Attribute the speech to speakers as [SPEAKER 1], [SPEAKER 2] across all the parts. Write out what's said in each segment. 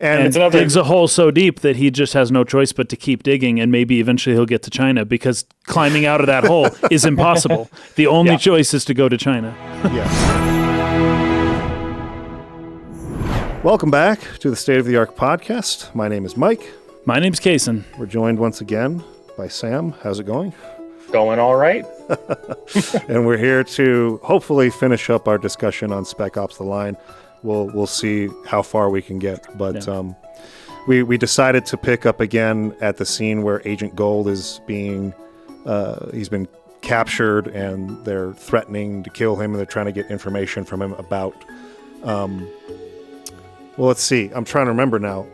[SPEAKER 1] And digs a hole so deep that he just has no choice but to keep digging, and maybe eventually he'll get to China because climbing out of that hole is impossible. The only choice is to go to China.
[SPEAKER 2] Yes. Welcome back to the State of the Ark podcast. My name is Mike.
[SPEAKER 1] My name's Kason.
[SPEAKER 2] We're joined once again by Sam. How's it going?
[SPEAKER 3] Going all right.
[SPEAKER 2] And we're here to hopefully finish up our discussion on Spec Ops: The Line. We'll see how far we can get, but we decided to pick up again at the scene where Agent Gould is being he's been captured, and they're threatening to kill him, and they're trying to get information from him about well, let's see, I'm trying to remember now.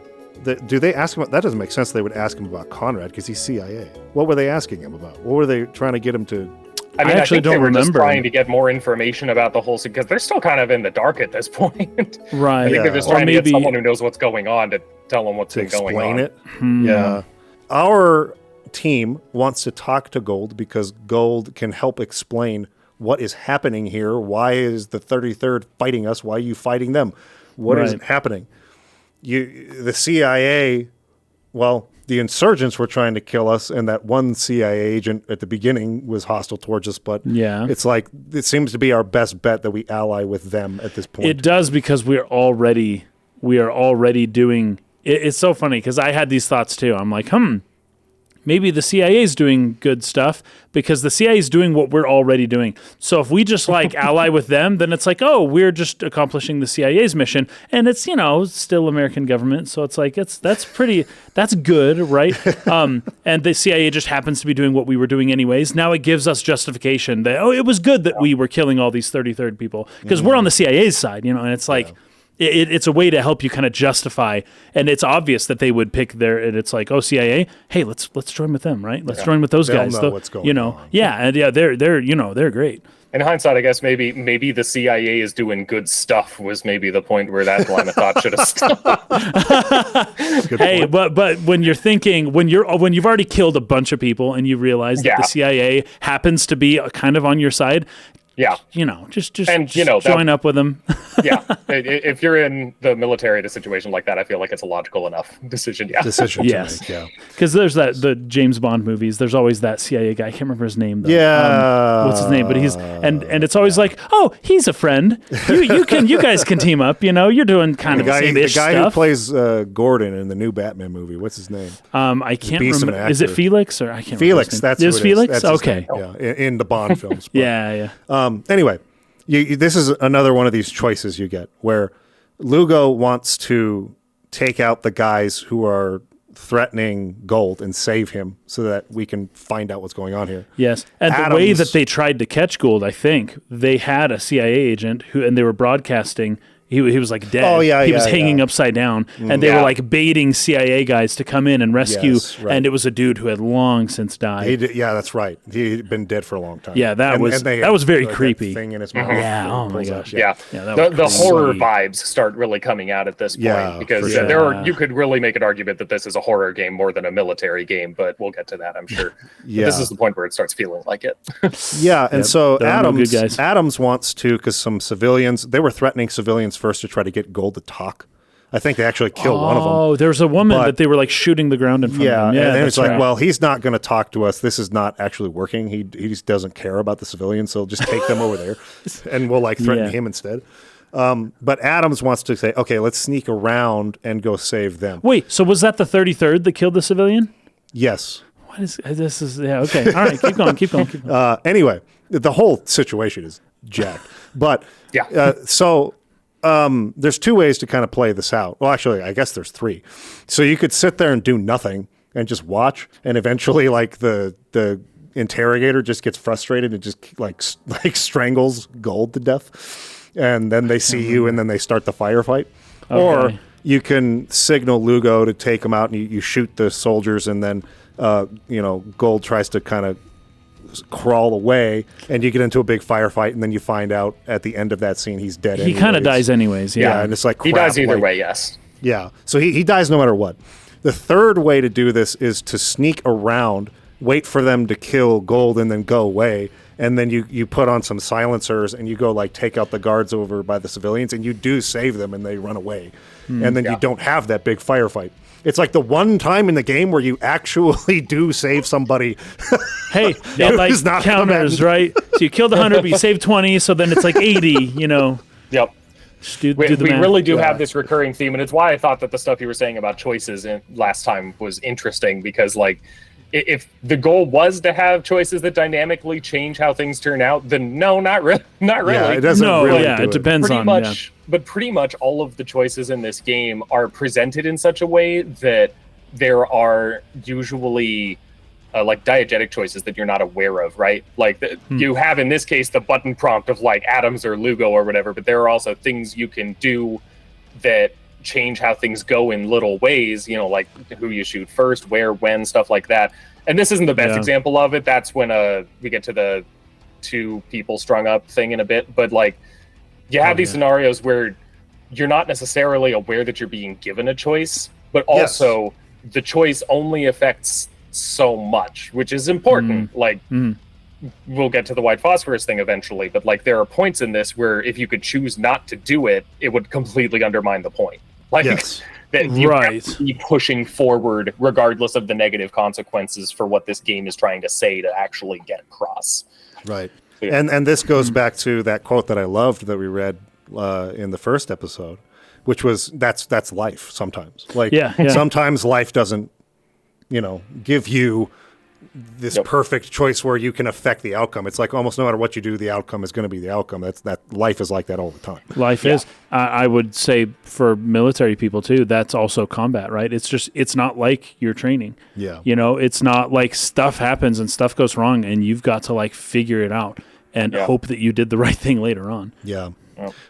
[SPEAKER 2] Do they ask him? That doesn't make sense. They would ask him about Conrad because he's CIA. What were they asking him about? What were they trying to get him to?
[SPEAKER 3] I mean,
[SPEAKER 1] I actually
[SPEAKER 3] think
[SPEAKER 1] don't
[SPEAKER 3] they were
[SPEAKER 1] remember.
[SPEAKER 3] just trying to get more information about the whole scene because they're still kind of in the dark at this point.
[SPEAKER 1] Right.
[SPEAKER 3] I think they're just trying to get someone who knows what's going on to tell them what's been going on.
[SPEAKER 2] To explain it. Yeah. Our team wants to talk to Gould because Gould can help explain what is happening here. Why is the 33rd fighting us? Why are you fighting them? What is happening? The CIA, well, the insurgents were trying to kill us, and that one CIA agent at the beginning was hostile towards us, but it's like it seems to be our best bet that we ally with them at this point.
[SPEAKER 1] It does, because we are already doing it's so funny because I had these thoughts too. I'm like, maybe the CIA is doing good stuff because the CIA is doing what we're already doing. So if we just like ally with them, then it's like, oh, we're just accomplishing the CIA's mission, and it's still American government. So it's like that's good, right? And the CIA just happens to be doing what we were doing anyways. Now it gives us justification that it was good that we were killing all these 33rd people because we're on the CIA's side, and it's like. Yeah. It's a way to help you kind of justify, and it's obvious that they would pick and it's like, oh, CIA, hey, let's join with them, right? Let's join with those guys.
[SPEAKER 2] They'll know what's going on.
[SPEAKER 1] Yeah, and they're great.
[SPEAKER 3] In hindsight, I guess maybe the CIA is doing good stuff was maybe the point where that line of thought should have stopped.
[SPEAKER 1] Hey, but when you're thinking when you've already killed a bunch of people and you realize that the CIA happens to be kind of on your side.
[SPEAKER 3] Yeah,
[SPEAKER 1] just join up with them.
[SPEAKER 3] Yeah, if you're in the military in a situation like that, I feel like it's a logical enough decision. Yeah,
[SPEAKER 1] yes, because there's the James Bond movies. There's always that CIA guy. I can't remember his name though.
[SPEAKER 2] Yeah,
[SPEAKER 1] what's his name? But he's and it's always like, oh, he's a friend. You guys can team up. You're doing kind of the same-ish
[SPEAKER 2] stuff. The guy who plays Gordon in the new Batman movie. What's his name?
[SPEAKER 1] I can't remember. Is it Felix or I can't?
[SPEAKER 2] Felix.
[SPEAKER 1] Remember
[SPEAKER 2] that's who it is.
[SPEAKER 1] Felix.
[SPEAKER 2] That's
[SPEAKER 1] okay.
[SPEAKER 2] Yeah, in the Bond films. But,
[SPEAKER 1] yeah.
[SPEAKER 2] Anyway, this is another one of these choices you get where Lugo wants to take out the guys who are threatening Gould and save him so that we can find out what's going on here.
[SPEAKER 1] Yes. And the way that they tried to catch Gould, I think, they had a CIA agent and they were broadcasting. He was like dead.
[SPEAKER 2] Oh, yeah,
[SPEAKER 1] he was hanging upside down, and they were like baiting CIA guys to come in and rescue.
[SPEAKER 2] Yes, right.
[SPEAKER 1] And it was a dude who had long since died.
[SPEAKER 2] That's right. He'd been dead for a long time.
[SPEAKER 1] Yeah, that was very creepy.
[SPEAKER 2] That thing in his mouth.
[SPEAKER 1] Yeah. Oh my gosh.
[SPEAKER 3] Yeah. The horror vibes start really coming out at this point because you could really make an argument that this is a horror game more than a military game, but we'll get to that, I'm sure. This is the point where it starts feeling like it.
[SPEAKER 2] Yeah, and so Adams wants to, because some civilians, they were threatening civilians first to try to get Gould to talk. I think they actually killed one of them.
[SPEAKER 1] Oh, there's a woman that they were like shooting the ground in front of him.
[SPEAKER 2] Yeah, and it's like, well, he's not going to talk to us. This is not actually working. He just doesn't care about the civilians, so just take them over there, and we'll like threaten him instead. But Adams wants to say, okay, let's sneak around and go save them.
[SPEAKER 1] Wait, so was that the 33rd that killed the civilian?
[SPEAKER 2] Yes.
[SPEAKER 1] What is this? Okay. All right, keep going.
[SPEAKER 2] Anyway, the whole situation is jacked. But there's two ways to kind of play this out. Well, actually, I guess there's three. So you could sit there and do nothing and just watch, and eventually, like the interrogator just gets frustrated and just like strangles Gould to death, and then they see you, and then they start the firefight. Okay. Or you can signal Lugo to take him out, and you shoot the soldiers, and then Gould tries to kind of crawl away, and you get into a big firefight, and then you find out at the end of that scene he's dead.
[SPEAKER 1] He kind of dies anyways. Yeah,
[SPEAKER 2] and it's like crap,
[SPEAKER 3] he dies either way. Yes.
[SPEAKER 2] Yeah, so he dies no matter what. The third way to do this is to sneak around, wait for them to kill Gould, and then go away. And then you put on some silencers, and you go like take out the guards over by the civilians, and you do save them, and they run away. and then you don't have that big firefight. It's like the one time in the game where you actually do save somebody.
[SPEAKER 1] Hey, it like counters, right? So you killed 100, but you saved 20, so then it's like 80, you know.
[SPEAKER 3] Yep.
[SPEAKER 1] We
[SPEAKER 3] really do have this recurring theme, and it's why I thought that the stuff you were saying about choices last time was interesting, because like if the goal was to have choices that dynamically change how things turn out, then no, not really.
[SPEAKER 2] Yeah, it doesn't really do
[SPEAKER 1] it depends
[SPEAKER 3] pretty
[SPEAKER 1] on
[SPEAKER 3] much. But pretty much all of the choices in this game are presented in such a way that there are usually like diegetic choices that you're not aware of, right? Like you have in this case the button prompt of like Adams or Lugo or whatever, but there are also things you can do that change how things go in little ways, you know, like who you shoot first, where, when, stuff like that. And this isn't the best example of it. That's when we get to the 2 people strung up thing in a bit, but like you have these scenarios where you're not necessarily aware that you're being given a choice, but also the choice only affects so much, which is important. We'll get to the white phosphorus thing eventually, but like there are points in this where if you could choose not to do it, it would completely undermine the point. Like that you have to be pushing forward regardless of the negative consequences for what this game is trying to say to actually get across.
[SPEAKER 2] Right. And this goes back to that quote that I loved that we read in the first episode, which was that's life sometimes. Like sometimes life doesn't, you know, give you this perfect choice where you can affect the outcome. It's like almost no matter what you do, the outcome is going to be the outcome. That life is like that all the time.
[SPEAKER 1] Life is. I would say for military people too, that's also combat, right? It's not like you're training.
[SPEAKER 2] Yeah.
[SPEAKER 1] You know, it's not like stuff happens and stuff goes wrong and you've got to like figure it out and hope that you did the right thing later on.
[SPEAKER 2] Yeah.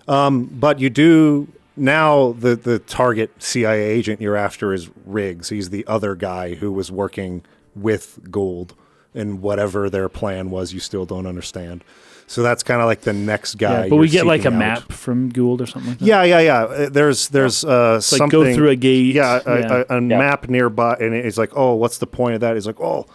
[SPEAKER 2] But you do now the target CIA agent you're after is Riggs. He's the other guy who was working with Gould, and whatever their plan was, you still don't understand. So that's kind of like the next guy.
[SPEAKER 1] Yeah, but we get like a map from Gould or something like that.
[SPEAKER 2] Yeah. There's something.
[SPEAKER 1] Like go through a gate.
[SPEAKER 2] A map nearby, and it's like, oh, what's the point of that? He's like, oh,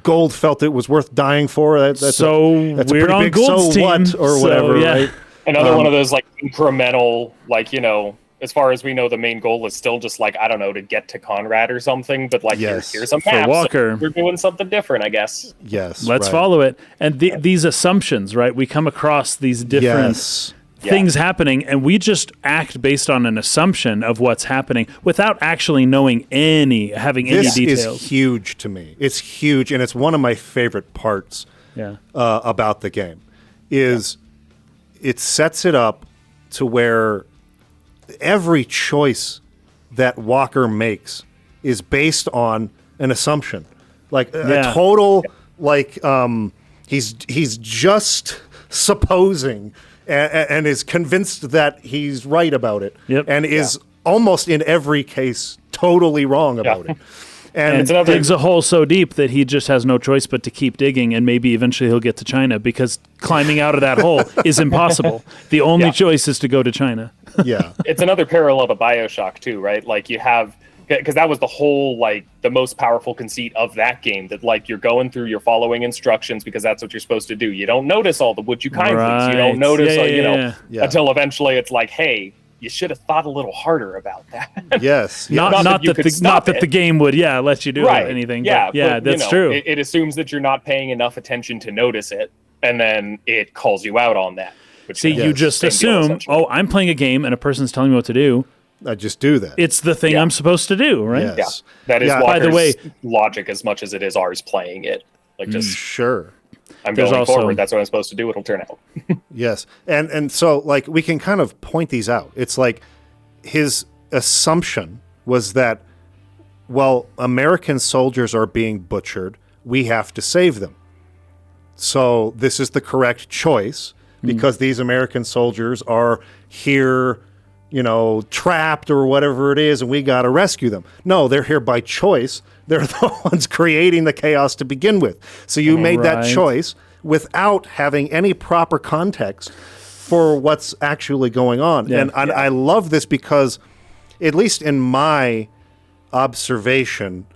[SPEAKER 2] Gould felt it was worth dying for. That's
[SPEAKER 1] we're on Gould's team
[SPEAKER 2] what or whatever, right?
[SPEAKER 3] Another one of those like incremental, like, you know, as far as we know, the main goal is still just like, I don't know, to get to Conrad or something. But like, here's some maps.
[SPEAKER 1] Walker,
[SPEAKER 3] we're doing something different, I guess.
[SPEAKER 2] Yes,
[SPEAKER 1] let's follow it. And these assumptions, right? We come across these different things happening, and we just act based on an assumption of what's happening without actually knowing any details.
[SPEAKER 2] This is huge to me. It's huge, and it's one of my favorite parts about the game. It sets it up to where every choice that Walker makes is based on an assumption, like a total, like he's just supposing and is convinced that he's right about it, and is almost in every case totally wrong about it. And
[SPEAKER 1] digs a hole so deep that he just has no choice but to keep digging, and maybe eventually he'll get to China because climbing out of that hole is impossible. The only choice is to go to China.
[SPEAKER 2] Yeah.
[SPEAKER 3] It's another parallel to BioShock too, right? Like you have, because that was the whole, like the most powerful conceit of that game, that like you're going through, you're following instructions because that's what you're supposed to do. You don't notice all the would you kindlys. You don't notice, until eventually it's like, hey, you should have thought a little harder about that.
[SPEAKER 2] Yes.
[SPEAKER 1] Not that the game would let you do anything.
[SPEAKER 3] Yeah,
[SPEAKER 1] but, that's true.
[SPEAKER 3] It assumes that you're not paying enough attention to notice it, and then it calls you out on that.
[SPEAKER 1] See, you just assume, I'm playing a game and a person's telling me what to do.
[SPEAKER 2] I just do that.
[SPEAKER 1] It's the thing I'm supposed to do, right?
[SPEAKER 2] Yes.
[SPEAKER 3] Yeah. That is Walker's, by the way, logic as much as it is ours playing it. Like just
[SPEAKER 2] sure.
[SPEAKER 3] I'm going forward. That's what I'm supposed to do. It'll turn out.
[SPEAKER 2] Yes. And so like we can kind of point these out. It's like his assumption was that, well, American soldiers are being butchered. We have to save them. So this is the correct choice because these American soldiers are here, trapped or whatever it is, and we got to rescue them. No, they're here by choice. They're the ones creating the chaos to begin with. So you made that choice without having any proper context for what's actually going on. And I love this because, at least in my observation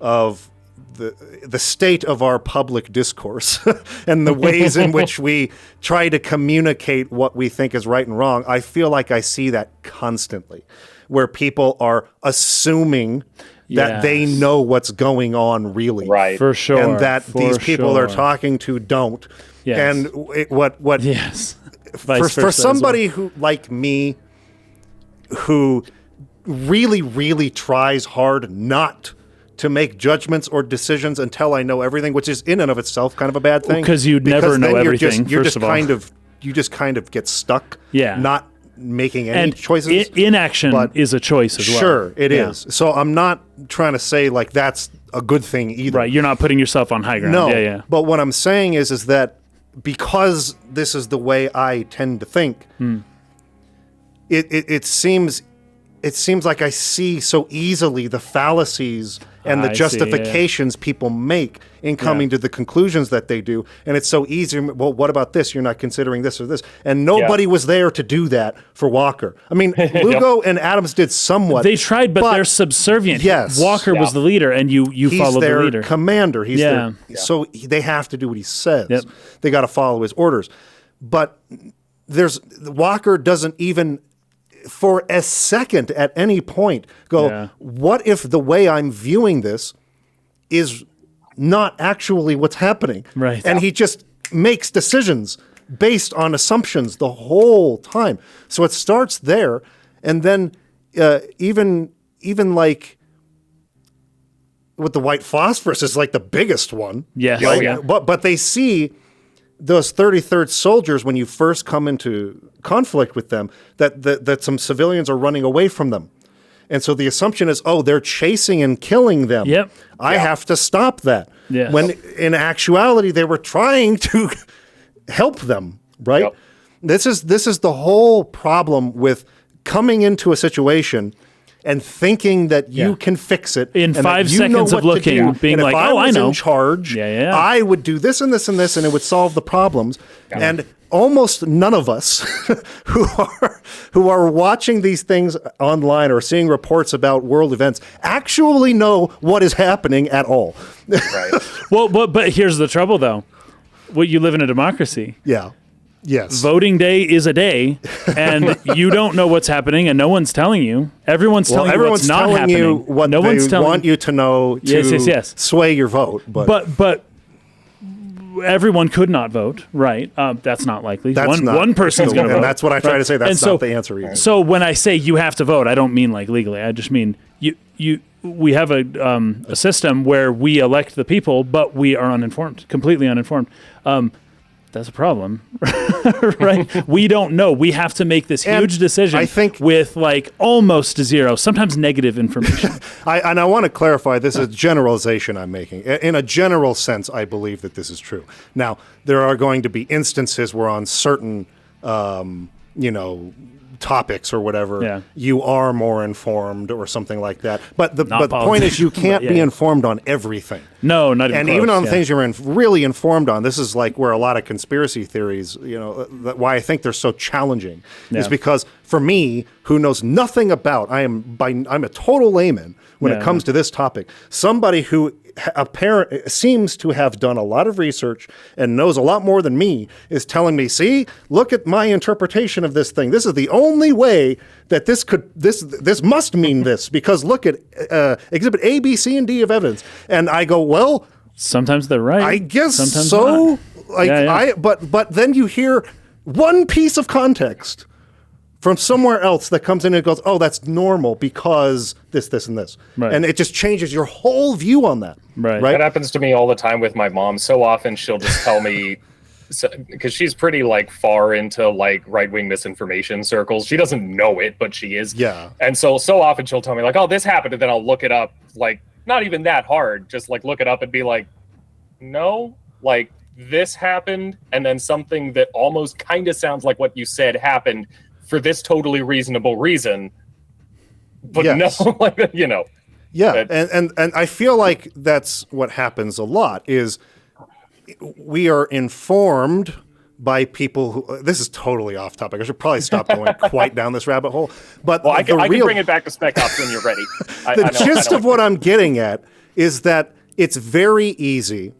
[SPEAKER 2] of the state of our public discourse and the ways in which we try to communicate what we think is right and wrong, I feel like I see that constantly, where people are assuming that they know what's going on really.
[SPEAKER 3] Right.
[SPEAKER 1] For sure.
[SPEAKER 2] And that these people they're talking to don't.
[SPEAKER 1] Yes.
[SPEAKER 2] And what
[SPEAKER 1] Yes.
[SPEAKER 2] for somebody who like me who really, really tries hard not to make judgments or decisions until I know everything, which is in and of itself kind of a bad thing.
[SPEAKER 1] Because you'd never know everything,
[SPEAKER 2] You're
[SPEAKER 1] first
[SPEAKER 2] just
[SPEAKER 1] of all.
[SPEAKER 2] you just kind of get stuck.
[SPEAKER 1] Yeah.
[SPEAKER 2] Not making any
[SPEAKER 1] and
[SPEAKER 2] choices.
[SPEAKER 1] Inaction is a choice as well.
[SPEAKER 2] Sure, it is. So I'm not trying to say like that's a good thing either.
[SPEAKER 1] Right. You're not putting yourself on high ground.
[SPEAKER 2] No.
[SPEAKER 1] Yeah.
[SPEAKER 2] But what I'm saying is that because this is the way I tend to think, it seems like I see so easily the fallacies and the justifications people make in coming to the conclusions that they do. And it's so easy. Well, what about this? You're not considering this or this. And nobody was there to do that for Walker. I mean, Lugo and Adams did somewhat.
[SPEAKER 1] They tried, but they're subservient.
[SPEAKER 2] Yes.
[SPEAKER 1] Walker was the leader, and you follow the leader.
[SPEAKER 2] He's their commander. He's so they have to do what he says.
[SPEAKER 1] Yep.
[SPEAKER 2] They got to follow his orders. But Walker doesn't even for a second at any point go, what if the way I'm viewing this is not actually what's happening?
[SPEAKER 1] Right.
[SPEAKER 2] And he just makes decisions based on assumptions the whole time. So it starts there, and then even like with the white phosphorus is like the biggest one.
[SPEAKER 1] Yes.
[SPEAKER 2] Like, but they see those 33rd soldiers, when you first come into conflict with them, that some civilians are running away from them. And so the assumption is, they're chasing and killing them.
[SPEAKER 1] Yep.
[SPEAKER 2] I have to stop that.
[SPEAKER 1] Yes.
[SPEAKER 2] When in actuality, they were trying to help them, right?
[SPEAKER 3] Yep.
[SPEAKER 2] This is the whole problem with coming into a situation and thinking that you can fix it
[SPEAKER 1] in
[SPEAKER 2] and
[SPEAKER 1] 5 seconds of looking, being
[SPEAKER 2] and
[SPEAKER 1] like,
[SPEAKER 2] if I was
[SPEAKER 1] I know.
[SPEAKER 2] in charge, I would do this and this and this, and it would solve the problems. Yeah. And almost none of us who are watching these things online or seeing reports about world events actually know what is happening at all.
[SPEAKER 3] Right.
[SPEAKER 1] Well, but here's the trouble, though. You live in a democracy.
[SPEAKER 2] Yeah. Yes.
[SPEAKER 1] Voting day is a day, and you don't know what's happening, and no one's telling you. Everyone's telling you what's not happening.
[SPEAKER 2] You what
[SPEAKER 1] no one's telling
[SPEAKER 2] want you to know to sway your vote.
[SPEAKER 1] But everyone could not vote, right? That's not likely. One person's going to vote.
[SPEAKER 2] And that's what I try to say. That's not the answer either.
[SPEAKER 1] So when I say you have to vote, I don't mean like legally. I just mean we have a system where we elect the people, but we are uninformed, completely uninformed. That's a problem, right? We don't know. We have to make this huge decision with like almost zero, sometimes negative information.
[SPEAKER 2] I want to clarify, this is a generalization I'm making. In a general sense, I believe that this is true. Now, there are going to be instances where on certain, topics or whatever, you are more informed or something like that. But the point is, you can't be informed on everything.
[SPEAKER 1] No, not even
[SPEAKER 2] and
[SPEAKER 1] close,
[SPEAKER 2] even on the things you're really informed on. This is like where a lot of conspiracy theories, why I think they're so challenging is because for me, who knows nothing about, I'm a total layman when it comes to this topic. Somebody who seems to have done a lot of research and knows a lot more than me is telling me, see, look at my interpretation of this thing. This is the only way that this must mean this, because look at exhibit A, B, C, and D of evidence. And I go, well,
[SPEAKER 1] sometimes they're right.
[SPEAKER 2] I guess
[SPEAKER 1] sometimes
[SPEAKER 2] so.
[SPEAKER 1] Not.
[SPEAKER 2] But then you hear one piece of context from somewhere else that comes in and goes, that's normal because this, and this.
[SPEAKER 1] Right.
[SPEAKER 2] And it just changes your whole view on that.
[SPEAKER 1] Right.
[SPEAKER 3] That happens to me all the time with my mom. So often she'll just tell me, because she's pretty like far into like right-wing misinformation circles. She doesn't know it, but she is.
[SPEAKER 2] Yeah.
[SPEAKER 3] And so often she'll tell me like, this happened. And then I'll look it up, like not even that hard. Just like look it up and be like, no, like this happened. And then something that almost kind of sounds like what you said happened for this totally reasonable reason, but no,
[SPEAKER 2] Yeah, and I feel like that's what happens a lot is we are informed by people who, this is totally off topic. I should probably stop going quite down this rabbit hole. But
[SPEAKER 3] I can bring it back to Spec Ops when you're ready.
[SPEAKER 2] The gist of what I'm getting at is that it's very easy,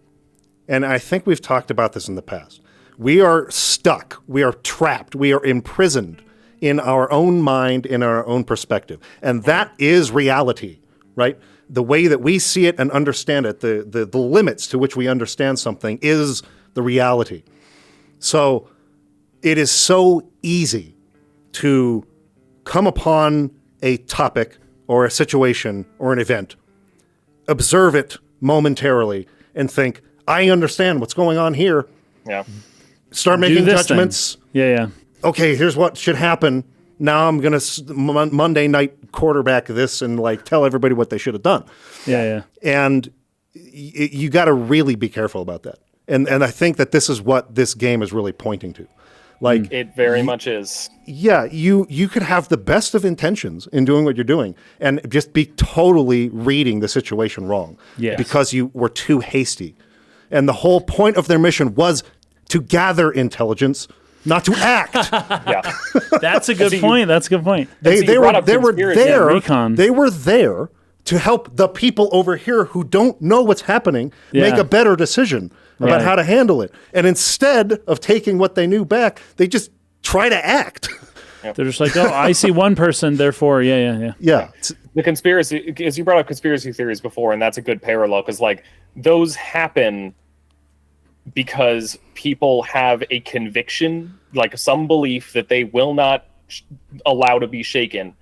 [SPEAKER 2] and I think we've talked about this in the past. We are stuck. We are trapped. We are imprisoned in our own mind, in our own perspective. And that is reality, right? The way that we see it and understand it, the limits to which we understand something is the reality. So it is so easy to come upon a topic or a situation or an event, observe it momentarily, and think, I understand what's going on here.
[SPEAKER 3] Yeah.
[SPEAKER 2] Start making judgments.
[SPEAKER 1] Thing. Yeah.
[SPEAKER 2] Okay, here's what should happen. Now I'm going to Monday night quarterback this and like tell everybody what they should have done.
[SPEAKER 1] Yeah.
[SPEAKER 2] And you got to really be careful about that. And I think that this is what this game is really pointing to. Like
[SPEAKER 3] it very much is.
[SPEAKER 2] Yeah, you could have the best of intentions in doing what you're doing and just be totally reading the situation wrong because you were too hasty. And the whole point of their mission was to gather intelligence, not to act.
[SPEAKER 3] Yeah.
[SPEAKER 1] That's a good point. That's a good point.
[SPEAKER 2] They were there.
[SPEAKER 1] Recon.
[SPEAKER 2] They were there to help the people over here who don't know what's happening make a better decision about how to handle it. And instead of taking what they knew back, they just try to act.
[SPEAKER 1] They're just like, oh, I see one person, therefore, yeah.
[SPEAKER 3] The conspiracy, as you brought up conspiracy theories before, and that's a good parallel, because like those happen because people have a conviction, like some belief that they will not allow to be shaken.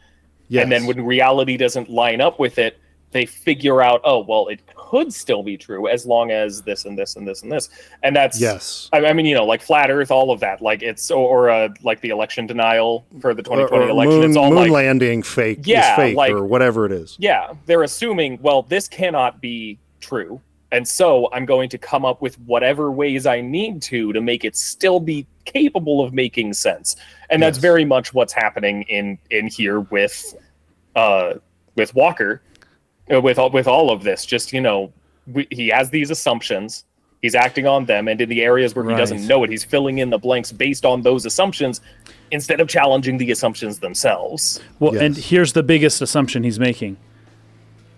[SPEAKER 3] Yes. And then when reality doesn't line up with it, they figure out, oh, well, it could still be true as long as this and this and this and this. And that's, I mean, like flat earth, all of that, like it's, or like the election denial for the 2020 election. It's all
[SPEAKER 2] moon landing fake is fake or whatever it is.
[SPEAKER 3] Yeah. They're assuming, well, this cannot be true. And so I'm going to come up with whatever ways I need to make it still be capable of making sense. And that's very much what's happening in here with Walker, with all of this. Just, he has these assumptions, he's acting on them, and in the areas where he doesn't know it, he's filling in the blanks based on those assumptions instead of challenging the assumptions themselves.
[SPEAKER 1] Well, and here's the biggest assumption he's making.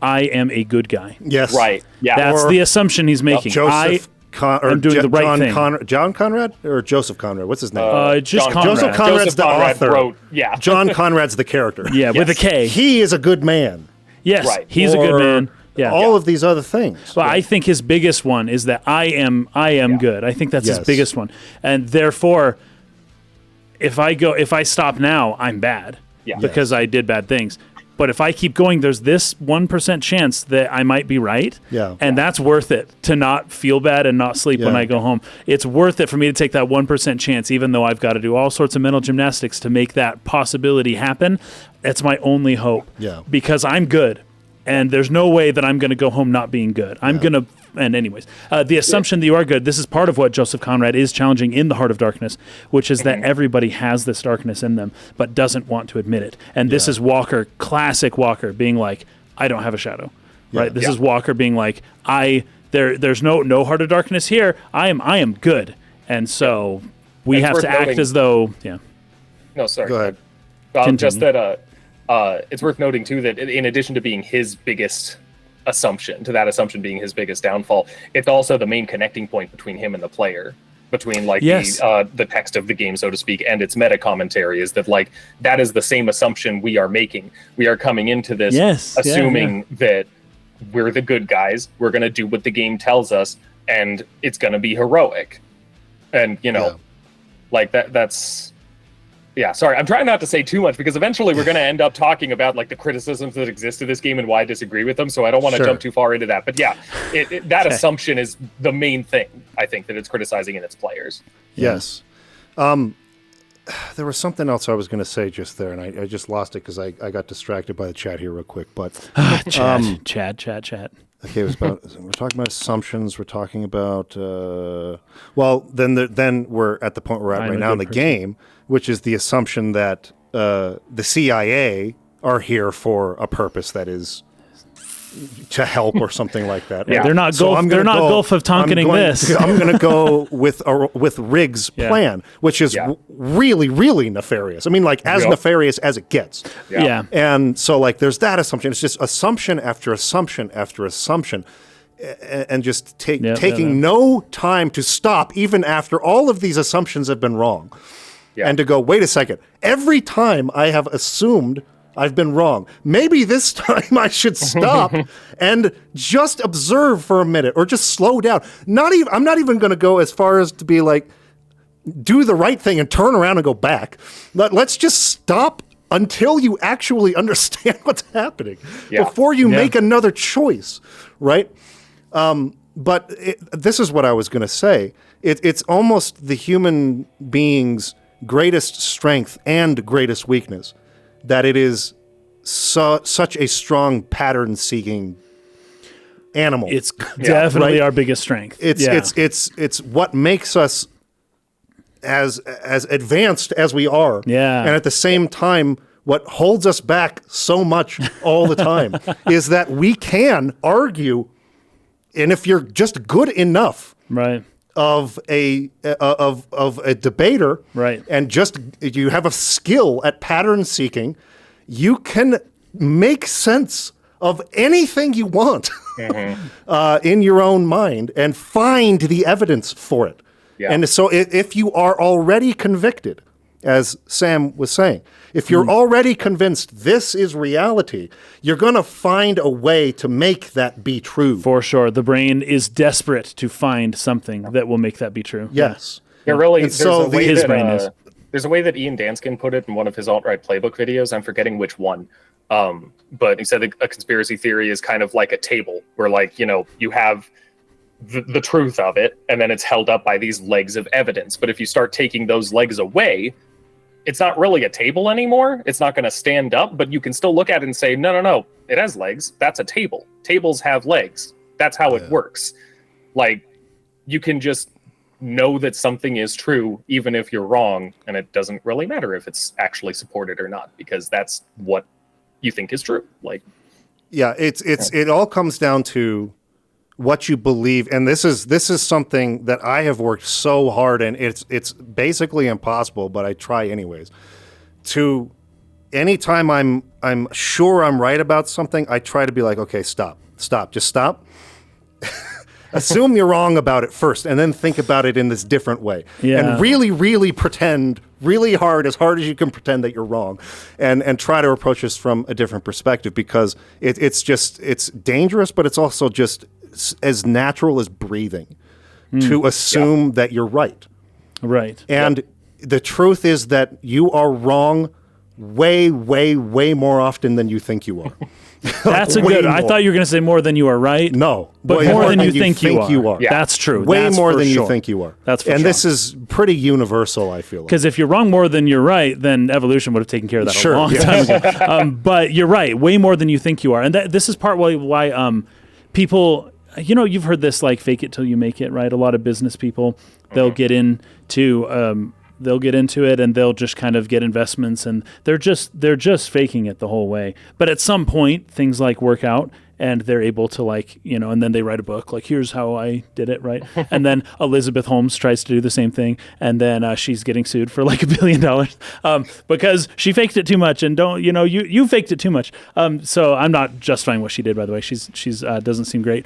[SPEAKER 1] I am a good guy.
[SPEAKER 2] Yes.
[SPEAKER 3] Right. Yeah.
[SPEAKER 1] That's the assumption he's making. I'm doing the right thing.
[SPEAKER 2] John Conrad or Joseph Conrad? What's his name?
[SPEAKER 1] Just Conrad.
[SPEAKER 2] Joseph Conrad's the author.
[SPEAKER 3] Yeah.
[SPEAKER 2] John Conrad's the character.
[SPEAKER 1] Yeah, with a K.
[SPEAKER 2] He is a good man.
[SPEAKER 1] Yes, he's a good man. Yeah.
[SPEAKER 2] All of these other things.
[SPEAKER 1] Well, I think his biggest one is that I am good. I think that's his biggest one. And therefore, if I stop now, I'm bad because I did bad things. But if I keep going, there's this 1% chance that I might be right.
[SPEAKER 2] Yeah.
[SPEAKER 1] And that's worth it to not feel bad and not sleep when I go home. It's worth it for me to take that 1% chance, even though I've got to do all sorts of mental gymnastics to make that possibility happen. That's my only hope.
[SPEAKER 2] Yeah.
[SPEAKER 1] Because I'm good. And there's no way that I'm going to go home not being good. I'm going to... And anyways, the assumption that you are good, this is part of what Joseph Conrad is challenging in The Heart of Darkness, which is that everybody has this darkness in them, but doesn't want to admit it. And this is Walker, classic Walker, being like, I don't have a shadow. Right? This is Walker being like, there's no Heart of Darkness here. I am good. And so we have to act as though... Yeah.
[SPEAKER 3] No, sorry.
[SPEAKER 2] Go ahead.
[SPEAKER 3] Just that it's worth noting, too, that in addition to being his biggest assumption, to that assumption being his biggest downfall, it's also the main connecting point between him and the player, between like the text of the game, so to speak, and its meta commentary, is that like that is the same assumption we are making. We are coming into this assuming that we're the good guys, we're going to do what the game tells us, and it's going to be heroic. And like that's sorry, I'm trying not to say too much because eventually we're going to end up talking about like the criticisms that exist to this game and why I disagree with them, so I don't want to jump too far into that. But that assumption is the main thing, I think, that it's criticizing in its players.
[SPEAKER 2] Yes. There was something else I was going to say just there, and I just lost it because I got distracted by the chat here real quick. But
[SPEAKER 1] chat.
[SPEAKER 2] Okay, it was about. We're talking about assumptions. We're talking about. Then we're at the point we're at right now in the game, which is the assumption that the CIA are here for a purpose that is to help or something like that.
[SPEAKER 1] Right? They're not Gulf of Tonkining this.
[SPEAKER 2] I'm going to go with Riggs' plan, which is really, really nefarious. I mean, like as nefarious as it gets.
[SPEAKER 1] Yeah.
[SPEAKER 2] And so, like, there's that assumption. It's just assumption after assumption after assumption, and just taking no time to stop, even after all of these assumptions have been wrong. and to go, wait a second, every time I have assumed I've been wrong. Maybe this time I should stop and just observe for a minute or just slow down. I'm not even going to go as far as to be like, do the right thing and turn around and go back. Let's just stop until you actually understand what's happening before you make another choice, right? But this is what I was going to say. It's almost the human being's greatest strength and greatest weakness that it is such a strong pattern-seeking animal.
[SPEAKER 1] It's definitely our biggest strength.
[SPEAKER 2] It's what makes us as advanced as we are.
[SPEAKER 1] Yeah.
[SPEAKER 2] And at the same time, what holds us back so much all the time is that we can argue, and if you're just good enough,
[SPEAKER 1] right,
[SPEAKER 2] of a debater,
[SPEAKER 1] right,
[SPEAKER 2] and just you have a skill at pattern seeking, you can make sense of anything you want in your own mind and find the evidence for it. Yeah. And so if you are already convicted, as Sam was saying, if you're already convinced this is reality, you're going to find a way to make that be true.
[SPEAKER 1] For sure. The brain is desperate to find something that will make that be true.
[SPEAKER 2] Yes.
[SPEAKER 3] Yeah, really. There's a way that Ian Danskin put it in one of his alt-right playbook videos. I'm forgetting which one. But he said a conspiracy theory is kind of like a table where, like, you know, you have the truth of it, and then it's held up by these legs of evidence. But if you start taking those legs away, it's not really a table anymore. It's not going to stand up, but you can still look at it and say, no, it has legs. That's a table. Tables have legs. That's how it works. Like, you can just know that something is true, even if you're wrong, and it doesn't really matter if it's actually supported or not, because that's what you think is true. Like,
[SPEAKER 2] yeah, it all comes down to what you believe, and this is something that I have worked so hard, and it's basically impossible, but I try anyways. To anytime I'm sure I'm right about something, I try to be like, okay, stop, just stop. Assume you're wrong about it first, and then think about it in this different way, and really, really pretend really hard, as hard as you can pretend that you're wrong, and try to approach this from a different perspective, because it's dangerous, but it's also just as natural as breathing to assume that you're right.
[SPEAKER 1] Right.
[SPEAKER 2] And the truth is that you are wrong way, way, way more often than you think you are.
[SPEAKER 1] That's a good. I thought you were going to say more than you are right.
[SPEAKER 2] No,
[SPEAKER 1] but more than you think you are.
[SPEAKER 2] Yeah.
[SPEAKER 1] That's true.
[SPEAKER 2] Way
[SPEAKER 1] That's
[SPEAKER 2] more than
[SPEAKER 1] sure.
[SPEAKER 2] you think you are.
[SPEAKER 1] That's for
[SPEAKER 2] and
[SPEAKER 1] sure.
[SPEAKER 2] This is pretty universal, I feel.
[SPEAKER 1] Because if you're wrong more than you're right, then evolution would have taken care of that a long time ago. But you're right, way more than you think you are, and this is partly why people. You know, you've heard this, like, fake it till you make it, right? A lot of business people, they'll get into it, and they'll just kind of get investments, and they're just faking it the whole way. But at some point, things like work out, and they're able to, like, you know, and then they write a book, like, here's how I did it, right? And then Elizabeth Holmes tries to do the same thing, and then she's getting sued for like $1 billion because she faked it too much, and you faked it too much. So I'm not justifying what she did, by the way. She's doesn't seem great,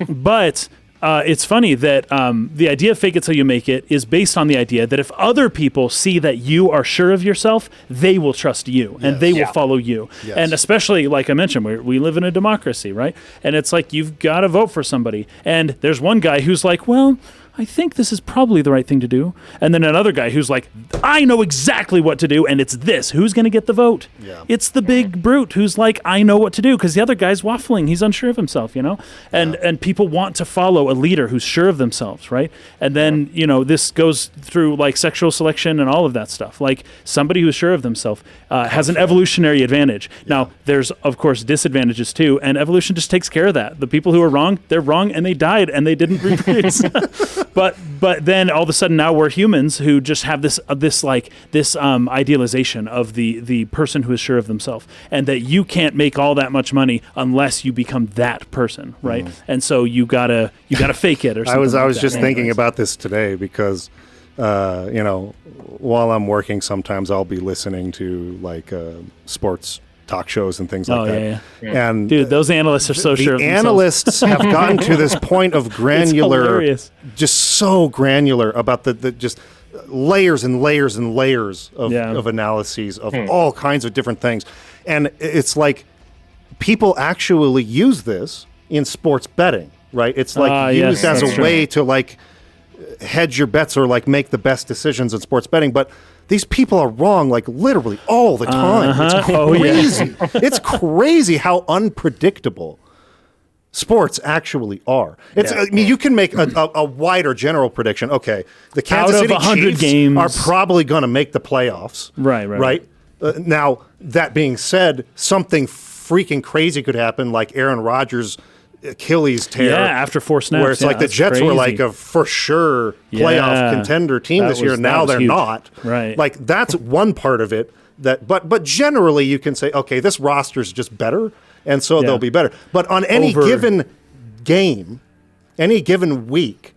[SPEAKER 1] but. It's funny that the idea of fake it till you make it is based on the idea that if other people see that you are sure of yourself, they will trust you and they will follow you. Yes. And especially, like I mentioned, we live in a democracy, right? And it's like you've got to vote for somebody. And there's one guy who's like, well, I think this is probably the right thing to do. And then another guy who's like, I know exactly what to do, and it's this. Who's going to get the vote? Yeah. It's the big brute who's like, I know what to do, because the other guy's waffling. He's unsure of himself, you know? And people want to follow a leader who's sure of themselves, right? And then, you know, this goes through, like, sexual selection and all of that stuff. Like, somebody who's sure of themselves has an evolutionary advantage. Yeah. Now, there's, of course, disadvantages too, and evolution just takes care of that. The people who are wrong, they're wrong, and they died, and they didn't reproduce. But then all of a sudden now we're humans who just have this idealization of the person who is sure of themselves, and that you can't make all that much money unless you become that person, right? And so you gotta fake it or something.
[SPEAKER 2] I was just thinking about this today because you know, while I'm working, sometimes I'll be listening to like sports talk shows and things like that. Yeah. And
[SPEAKER 1] dude, those analysts are so sure of themselves.
[SPEAKER 2] The analysts have gotten to this point of granular, just so granular about the just layers and layers and layers of analyses of all kinds of different things. And it's like people actually use this in sports betting, right? It's like used as a way to like hedge your bets or like make the best decisions in sports betting. But these people are wrong like literally all the time. It's crazy. It's crazy how unpredictable sports actually are. It's I mean, you can make a wider general prediction. Okay, the Kansas City Chiefs
[SPEAKER 1] games
[SPEAKER 2] are probably going to make the playoffs. Right. Now, that being said, something freaking crazy could happen, like Aaron Rodgers' Achilles tear.
[SPEAKER 1] Yeah, after 4 snaps.
[SPEAKER 2] Where it's like the Jets were like a for sure playoff contender team this year, and now they're not.
[SPEAKER 1] Right.
[SPEAKER 2] Like, that's one part of it. But generally, you can say, okay, this roster's just better, and so they'll be better. But on any given game, any given week,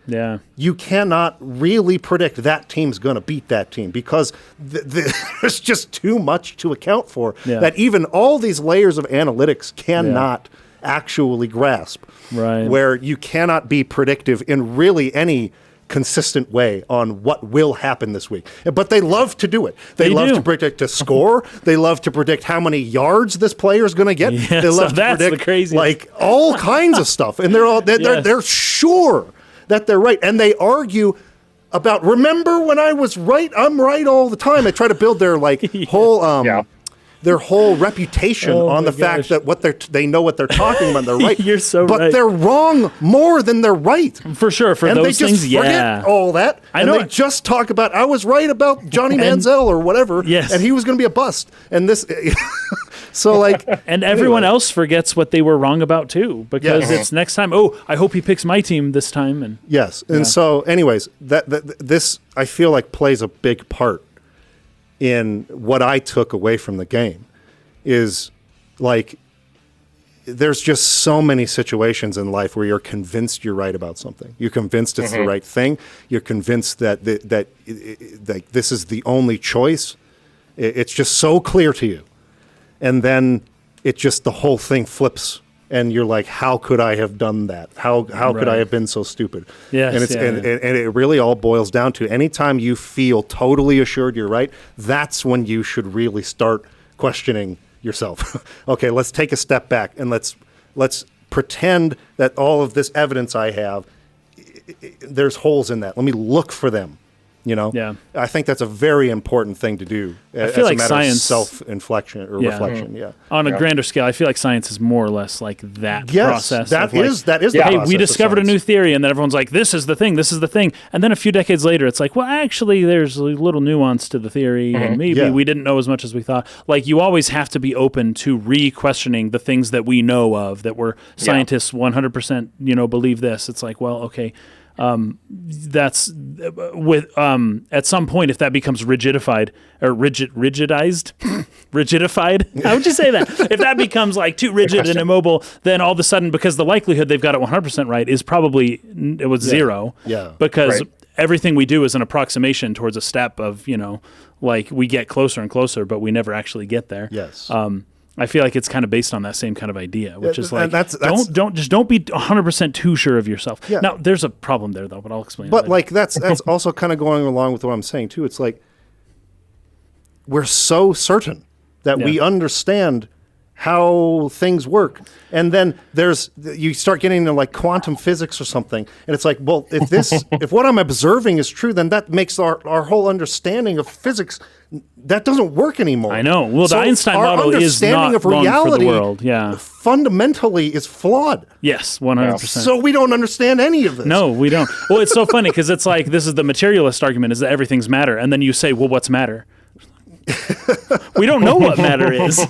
[SPEAKER 2] you cannot really predict that team's going to beat that team because there's just too much to account for that even all these layers of analytics cannot actually grasp.
[SPEAKER 1] Right.
[SPEAKER 2] Where you cannot be predictive in really any consistent way on what will happen this week. But they love to do it. They love to predict a score. They love to predict how many yards this player is going to get. They love to predict like all kinds of stuff. And they're sure that they're right. And they argue about, remember when I was right? I'm right all the time. They try to build their like whole their whole reputation on the fact that they know what they're talking about. They're right.
[SPEAKER 1] You're so right.
[SPEAKER 2] But they're wrong more than they're right.
[SPEAKER 1] For sure. For
[SPEAKER 2] and
[SPEAKER 1] those
[SPEAKER 2] they just
[SPEAKER 1] things,
[SPEAKER 2] forget all that. I know. They just talk about, I was right about Johnny Manziel or whatever, and he was going to be a bust. And this, so like.
[SPEAKER 1] And everyone else forgets what they were wrong about too, because it's next time, I hope he picks my team this time. And
[SPEAKER 2] and so anyways, this I feel like plays a big part in what I took away from the game is like there's just so many situations in life where you're convinced you're right about something. You're convinced it's the right thing. You're convinced that this is the only choice. It's just so clear to you. And then it just, the whole thing flips and you're like, how could I have done that? How could I have been so stupid?
[SPEAKER 1] Yes,
[SPEAKER 2] and it really all boils down to anytime you feel totally assured you're right, that's when you should really start questioning yourself. Okay, let's take a step back and let's pretend that all of this evidence I have, there's holes in that. Let me look for them. You know, I think that's a very important thing to do.
[SPEAKER 1] I feel like science,
[SPEAKER 2] self-inflection or reflection.
[SPEAKER 1] On a grander scale, I feel like science is more or less like that process.
[SPEAKER 2] That is the
[SPEAKER 1] hey,
[SPEAKER 2] process
[SPEAKER 1] we discovered a new theory, and then everyone's like, "This is the thing. This is the thing." And then a few decades later, it's like, "Well, actually, there's a little nuance to the theory, and maybe we didn't know as much as we thought." Like, you always have to be open to re-questioning the things that we know of that we're scientists 100%, believe this. It's like, well, okay. That's with at some point, if that becomes rigidified or rigidized, how would you say that? If that becomes like too rigid and immobile, then all of a sudden, because the likelihood they've got it 100% right is probably zero. Because everything we do is an approximation towards a step of like we get closer and closer, but we never actually get there. I feel like it's kind of based on that same kind of idea, which is like don't be 100% too sure of yourself. Now, there's a problem there though, but I'll explain.
[SPEAKER 2] But like that's also kind of going along with what I'm saying too. It's like we're so certain that we understand how things work, and then you start getting into like quantum physics or something, and it's like, well, if what I'm observing is true, then that makes our whole understanding of physics. That doesn't work anymore.
[SPEAKER 1] I know. Well, the Einstein model is not
[SPEAKER 2] of
[SPEAKER 1] wrong
[SPEAKER 2] reality
[SPEAKER 1] for the world.
[SPEAKER 2] Fundamentally is flawed.
[SPEAKER 1] Yes, 100%.
[SPEAKER 2] So we don't understand any of this.
[SPEAKER 1] No, we don't. Well, it's so funny because it's like this is the materialist argument: is that everything's matter, and then you say, "Well, what's matter?" We don't know what matter is.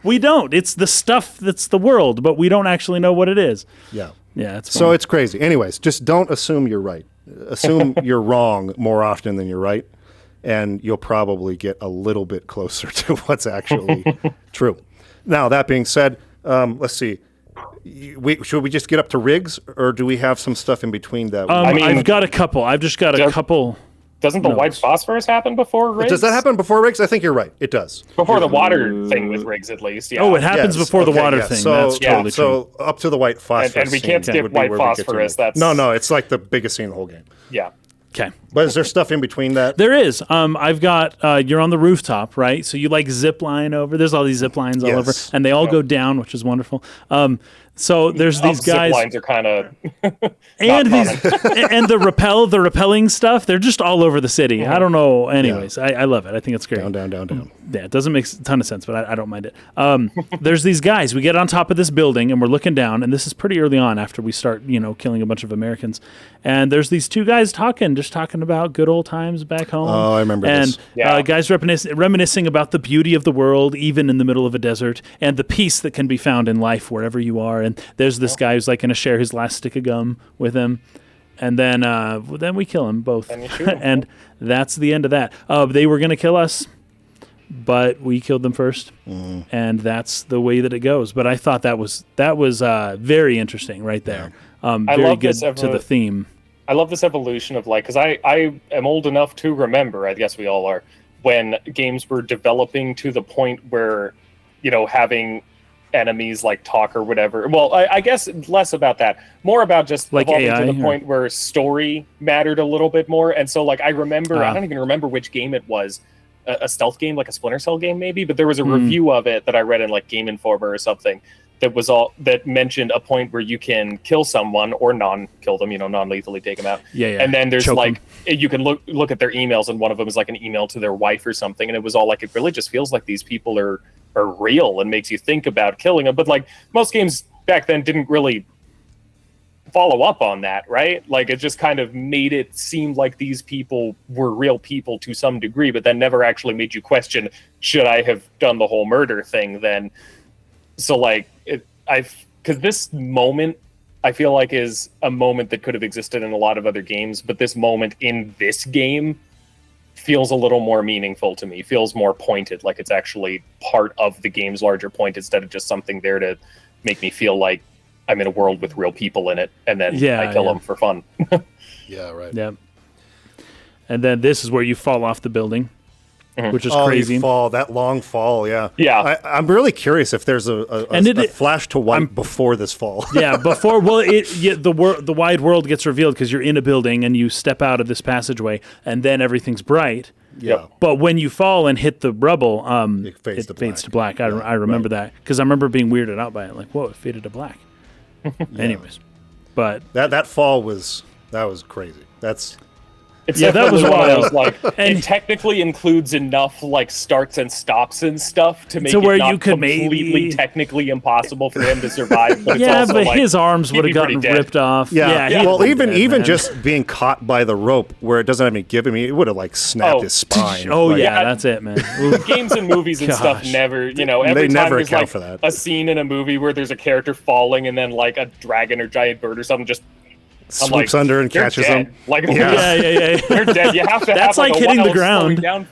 [SPEAKER 1] We don't. It's the stuff that's the world, but we don't actually know what it is.
[SPEAKER 2] Yeah.
[SPEAKER 1] It's
[SPEAKER 2] so it's crazy. Anyways, just don't assume you're right. Assume you're wrong more often than you're right. And you'll probably get a little bit closer to what's actually true. Now, that being said, let's see. Should we just get up to rigs, or do we have some stuff in between that?
[SPEAKER 1] I've got a couple. I've just got a couple.
[SPEAKER 3] Doesn't the white phosphorus happen before rigs?
[SPEAKER 2] Does that happen before rigs? I think you're right. It does.
[SPEAKER 3] Before the water thing with rigs, at least. Yeah.
[SPEAKER 1] Oh, it happens before the water thing.
[SPEAKER 2] So,
[SPEAKER 1] that's totally true.
[SPEAKER 2] So up to the white phosphorus.
[SPEAKER 3] And we can't skip white phosphorus.
[SPEAKER 2] No, it's like the biggest scene in the whole game.
[SPEAKER 3] Yeah.
[SPEAKER 1] Okay.
[SPEAKER 2] But is there stuff in between that?
[SPEAKER 1] There is. I've got, you're on the rooftop, right? So you like zip line over. There's all these zip lines all over, and they all go down, which is wonderful. So there's these guys.
[SPEAKER 3] Zip lines are kind of
[SPEAKER 1] and the rappelling stuff. They're just all over the city. I don't know. Anyways, I love it. I think it's great.
[SPEAKER 2] Down.
[SPEAKER 1] Yeah, it doesn't make a ton of sense, but I don't mind it. There's these guys. We get on top of this building and we're looking down, and this is pretty early on after we start, killing a bunch of Americans. And there's these two guys talking about good old times back home.
[SPEAKER 2] Oh, I remember
[SPEAKER 1] this.
[SPEAKER 2] And
[SPEAKER 1] guys reminiscing about the beauty of the world, even in the middle of a desert, and the peace that can be found in life wherever you are. And there's this guy who's like going to share his last stick of gum with him. And then we kill him both. And that's the end of that. They were going to kill us, but we killed them first. And that's the way that it goes. But I thought that was very interesting right there. Very good to the theme.
[SPEAKER 3] I love this evolution of because I am old enough to remember, I guess we all are, when games were developing to the point where, having enemies like talk or whatever. Well, I guess less about that, more about just
[SPEAKER 1] like
[SPEAKER 3] evolving
[SPEAKER 1] AI,
[SPEAKER 3] to the point where story mattered a little bit more. And so I remember, I don't even remember which game it was, a stealth game, like a Splinter Cell game maybe, but there was a review of it that I read in Game Informer or something that mentioned a point where you can kill someone or non-kill them, non-lethally take them out.
[SPEAKER 1] Yeah.
[SPEAKER 3] And then there's
[SPEAKER 1] Choke them.
[SPEAKER 3] you can look at their emails, and one of them is an email to their wife or something, and it was all it really just feels like these people are real and makes you think about killing them. But most games back then didn't really follow up on that, right? It just kind of made it seem like these people were real people to some degree, but then never actually made you question, should I have done the whole murder thing then? So because this moment I feel is a moment that could have existed in a lot of other games, but this moment in this game feels a little more meaningful to me, feels more pointed, like it's actually part of the game's larger point instead of just something there to make me feel like I'm in a world with real people in it, and then I kill them for fun.
[SPEAKER 2] Yeah, right.
[SPEAKER 1] Yeah. And then this is where you fall off the building, which is crazy.
[SPEAKER 2] That long fall, yeah.
[SPEAKER 3] Yeah.
[SPEAKER 2] I'm really curious if there's a flash to white before this fall.
[SPEAKER 1] Yeah, before, the wide world gets revealed because you're in a building and you step out of this passageway and then everything's bright.
[SPEAKER 2] Yeah.
[SPEAKER 1] But when you fall and hit the rubble,
[SPEAKER 2] it fades
[SPEAKER 1] to black. I remember that because I remember being weirded out by it. Whoa, it faded to black. Anyways, but
[SPEAKER 2] that fall was crazy.
[SPEAKER 3] That was wild. And it technically includes enough starts and stops and stuff to make it not completely technically impossible for him to survive. But it's also
[SPEAKER 1] but his arms would have gotten ripped off.
[SPEAKER 2] Yeah. Well, even just being caught by the rope where it doesn't have any give me, it would have snapped his spine.
[SPEAKER 1] That's it, man.
[SPEAKER 3] Games and movies and stuff never, every
[SPEAKER 2] they
[SPEAKER 3] time
[SPEAKER 2] never
[SPEAKER 3] there's
[SPEAKER 2] account for that.
[SPEAKER 3] A scene in a movie where there's a character falling and then a dragon or giant bird or something just
[SPEAKER 2] swoops under and catches them.
[SPEAKER 3] They're dead. You have to
[SPEAKER 1] That's
[SPEAKER 3] have
[SPEAKER 1] hitting the ground.
[SPEAKER 3] Down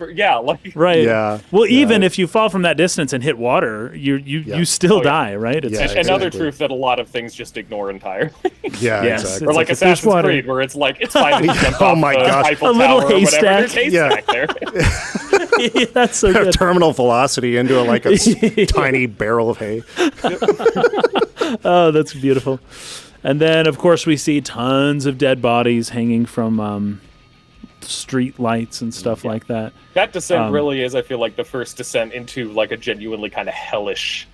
[SPEAKER 1] right.
[SPEAKER 2] Yeah.
[SPEAKER 1] Well, even if you fall from that distance and hit water, you still die, right? It's
[SPEAKER 3] another truth that a lot of things just ignore entirely.
[SPEAKER 2] Yeah,
[SPEAKER 3] exactly. Or Assassin's Creed, where it's it's fine to jump off the Eiffel
[SPEAKER 1] a little
[SPEAKER 3] Tower
[SPEAKER 1] haystack.
[SPEAKER 3] Or whatever. There's haystack there.
[SPEAKER 1] That's so good.
[SPEAKER 2] Terminal velocity into a tiny barrel of hay.
[SPEAKER 1] Oh, that's beautiful. And then, of course, we see tons of dead bodies hanging from street lights and stuff like that.
[SPEAKER 3] That descent really is, I feel the first descent into a genuinely kind of hellish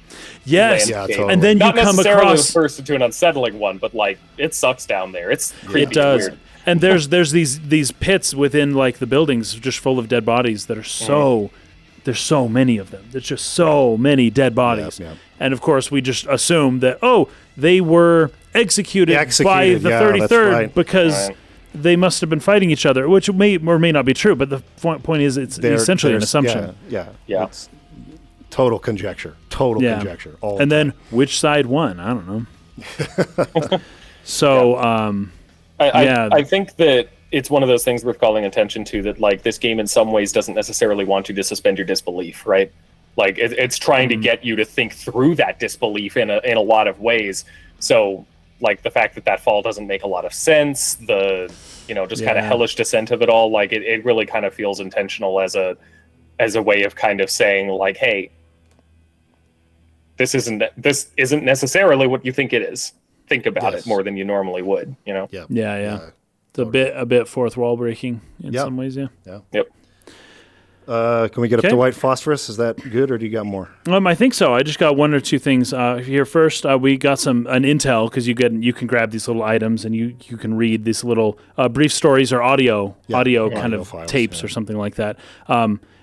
[SPEAKER 1] landscape.
[SPEAKER 2] Yeah, totally.
[SPEAKER 1] And then
[SPEAKER 3] Not
[SPEAKER 1] you come
[SPEAKER 3] necessarily
[SPEAKER 1] across
[SPEAKER 3] the first into an unsettling one, but it sucks down there. It's creepy.
[SPEAKER 1] It does.
[SPEAKER 3] And weird.
[SPEAKER 1] And there's these pits within the buildings just full of dead bodies that are so there's so many of them. There's just so many dead bodies.
[SPEAKER 2] Yeah.
[SPEAKER 1] And of course we just assume that they were executed by the 33rd because they must have been fighting each other, which may or may not be true, but the point is it's essentially an assumption.
[SPEAKER 2] Yeah. It's total conjecture. Conjecture.
[SPEAKER 1] And then which side won? I don't know. So
[SPEAKER 3] I think that it's one of those things worth calling attention to, that this game in some ways doesn't necessarily want you to suspend your disbelief, right? It's trying to get you to think through that disbelief in a lot of ways. So the fact that fall doesn't make a lot of sense, the kind of hellish descent of it all, it really kind of feels intentional as a way of kind of saying hey, this isn't necessarily what you think it is. Think about it more than you normally would,
[SPEAKER 1] Yeah. a bit fourth wall breaking in some ways. Yeah.
[SPEAKER 3] Yep.
[SPEAKER 2] Can we get up to white phosphorus? Is that good, or do you got more?
[SPEAKER 1] I think so. I just got one or two things here. First, we got an intel because you can grab these little items and you can read these little brief stories or audio kind of files, tapes or something like that.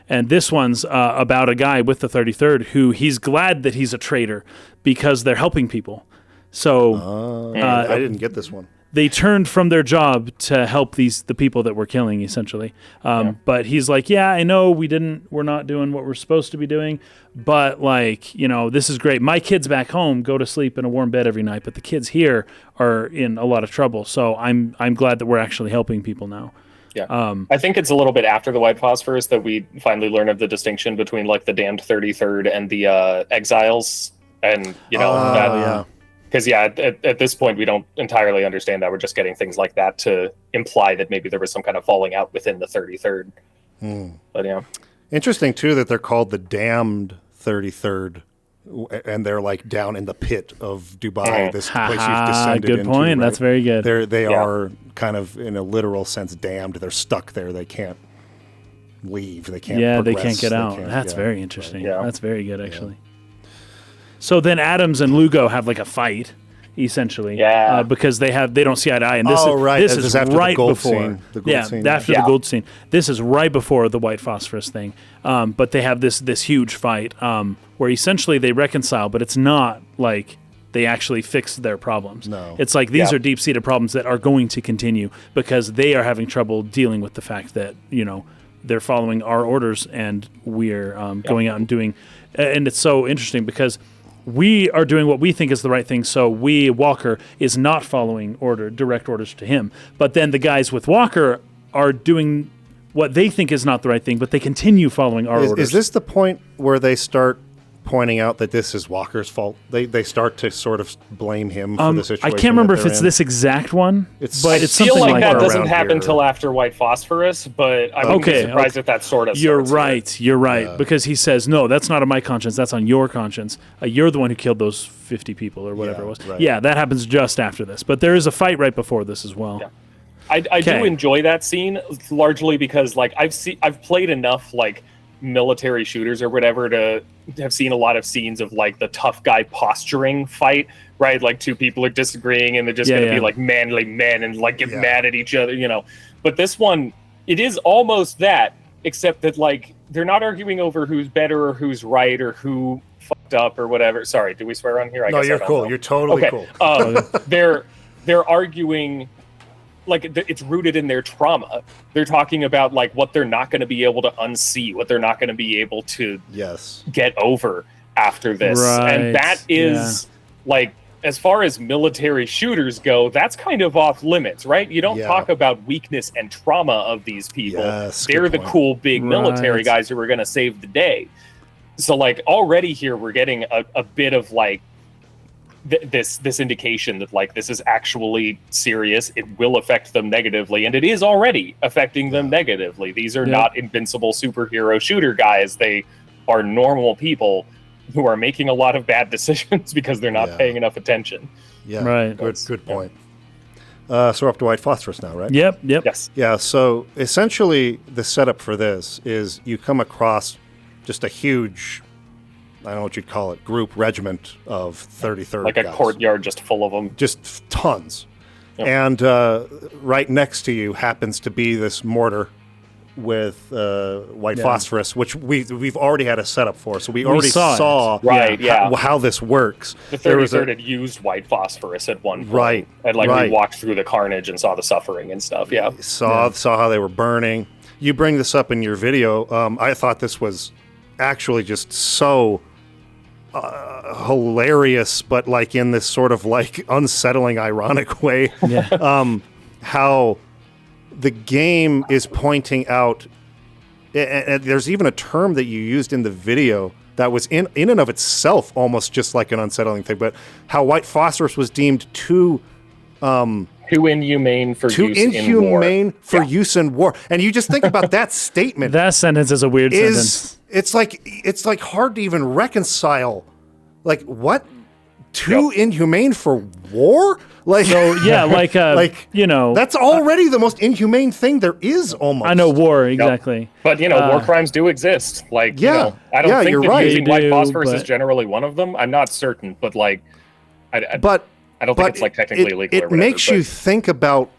[SPEAKER 1] And this one's about a guy with the 33rd who he's glad that he's a traitor because they're helping people. So
[SPEAKER 2] I didn't get this one.
[SPEAKER 1] They turned from their job to help the people that we're killing, essentially. But he's like, yeah, I know we're not doing what we're supposed to be doing, but this is great. My kids back home go to sleep in a warm bed every night, but the kids here are in a lot of trouble. So I'm glad that we're actually helping people now.
[SPEAKER 3] Yeah, I think it's a little bit after the white phosphorus that we finally learn of the distinction between the damned 33rd and the exiles, and because at this point we don't entirely understand that. We're just getting things like that to imply that maybe there was some kind of falling out within the 33rd. But yeah,
[SPEAKER 2] interesting too that they're called the damned 33rd. And they're down in the pit of Dubai, this place you've descended into.
[SPEAKER 1] Good point. Right? That's very good.
[SPEAKER 2] They are kind of, in a literal sense, damned. They're stuck there. They can't leave. They can't progress.
[SPEAKER 1] They can't get out. That's very interesting. Right. That's very good, actually. So then Adams and Lugo have a fight, essentially. Because they don't see eye to eye. And this is right before. After the Gould scene. This is right before the white phosphorus thing. But they have this huge fight where essentially they reconcile, but it's not like they actually fix their problems.
[SPEAKER 2] No.
[SPEAKER 1] It's like these are deep-seated problems that are going to continue because they are having trouble dealing with the fact that, they're following our orders and we're going out and doing... And it's so interesting because we are doing what we think is the right thing, so Walker is not following direct orders to him. But then the guys with Walker are doing what they think is not the right thing, but they continue following our orders.
[SPEAKER 2] Is this the point where they start pointing out that this is Walker's fault? They start to sort of blame him for the situation.
[SPEAKER 1] I can't remember if it's this exact one, but it's
[SPEAKER 3] I feel
[SPEAKER 1] something
[SPEAKER 3] like that doesn't happen
[SPEAKER 2] here.
[SPEAKER 3] till after white phosphorus, but I wouldn't be surprised if that sort of
[SPEAKER 1] You're right, because he says, no, that's not on my conscience, that's on your conscience. You're the one who killed those 50 people or whatever it was.
[SPEAKER 2] Right.
[SPEAKER 1] Yeah, that happens just after this, but there is a fight right before this as well.
[SPEAKER 3] Yeah. I do enjoy that scene largely because I've played enough military shooters or whatever to have seen a lot of scenes of the tough guy posturing fight, right? Two people are disagreeing and they're just going to be manly men and get mad at each other, But this one, it is almost that, except that they're not arguing over who's better or who's right or who fucked up or whatever. Sorry, did we swear on here?
[SPEAKER 2] No, you're cool. You're totally cool.
[SPEAKER 3] They're arguing. It's rooted in their trauma. They're talking about what they're not going to be able to unsee, what they're not going to be able to get over after this.
[SPEAKER 1] Right.
[SPEAKER 3] And that is as far as military shooters go, that's kind of off limits, right? You don't talk about weakness and trauma of these people. They're the cool big military guys who are going to save the day. So already here we're getting a bit of this indication that this is actually serious. It will affect them negatively, and it is already affecting them negatively. These are not invincible superhero shooter guys. They are normal people who are making a lot of bad decisions because they're not paying enough attention.
[SPEAKER 2] Yeah,
[SPEAKER 1] right.
[SPEAKER 2] Good point. So we're up to white phosphorus now, right?
[SPEAKER 1] Yep.
[SPEAKER 3] Yes.
[SPEAKER 2] Yeah. So essentially, the setup for this is you come across just a huge, I don't know what you'd call it, regiment of 33rd
[SPEAKER 3] guys. A courtyard just full of them.
[SPEAKER 2] Just tons. Yep. And right next to you happens to be this mortar with white phosphorus, which we've already had a setup for. So we already saw how this works.
[SPEAKER 3] The 33rd had used white phosphorus at one point. Right. And we walked through the carnage and saw the suffering and stuff. Yeah.
[SPEAKER 2] Saw how they were burning. You bring this up in your video. I thought this was actually just so hilarious, but in this sort of unsettling, ironic way. How the game is pointing out, and there's even a term that you used in the video that was in and of itself almost just an unsettling thing, but how white phosphorus was deemed too
[SPEAKER 3] inhumane for
[SPEAKER 2] use in war. And you just think about that statement.
[SPEAKER 1] That sentence is a weird sentence.
[SPEAKER 2] It's hard to even reconcile. What too inhumane for war? Like,
[SPEAKER 1] so yeah, like
[SPEAKER 2] that's already the most inhumane thing there is. Almost.
[SPEAKER 1] I know war exactly,
[SPEAKER 3] but war crimes do exist. Like, I don't think that using white phosphorus is generally one of them. I'm not certain, but like, I don't think it's like technically illegal.
[SPEAKER 2] It makes you think about,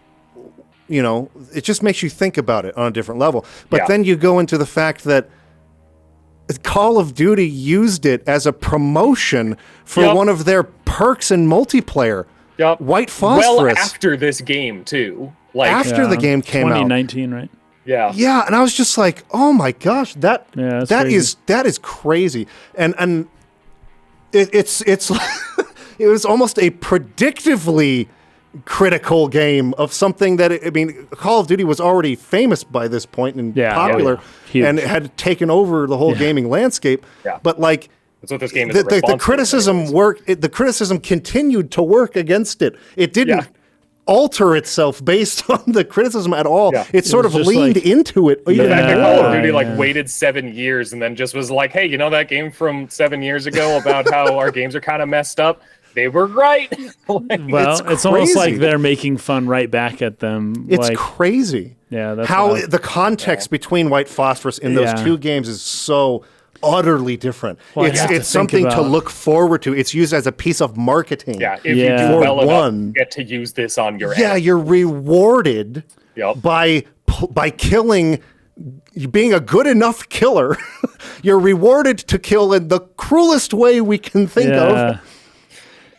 [SPEAKER 2] it just makes you think about it on a different level. But then you go into the fact that Call of Duty used it as a promotion for one of their perks in multiplayer.
[SPEAKER 3] Yep.
[SPEAKER 2] White phosphorus.
[SPEAKER 3] Well, after this game too, like
[SPEAKER 2] after the game came
[SPEAKER 1] 2019, right?
[SPEAKER 3] Yeah.
[SPEAKER 2] Yeah, and I was just like, oh my gosh, that is crazy, and it's it was almost a predictively critical game of something that Call of Duty was already famous by this point and popular, and it had taken over the whole gaming landscape.
[SPEAKER 3] Yeah.
[SPEAKER 2] But like.
[SPEAKER 3] That's what this game is.
[SPEAKER 2] The criticism the criticism continued to work against it. It didn't alter itself based on the criticism at all. Yeah. It sort of leaned into it.
[SPEAKER 3] The fact that Call of Duty waited 7 years and then just was like, hey, that game from 7 years ago about how our games are kind of messed up? They were right.
[SPEAKER 1] It's almost like they're making fun right back at them.
[SPEAKER 2] It's crazy.
[SPEAKER 1] Yeah, that's
[SPEAKER 2] how the context between white phosphorus in those two games is so utterly different.
[SPEAKER 1] Well,
[SPEAKER 2] it's something to look forward to. It's used as a piece of marketing.
[SPEAKER 3] Yeah, if you do well enough, you get to use this on your end.
[SPEAKER 2] You're rewarded by killing, being a good enough killer. You're rewarded to kill in the cruelest way we can think of.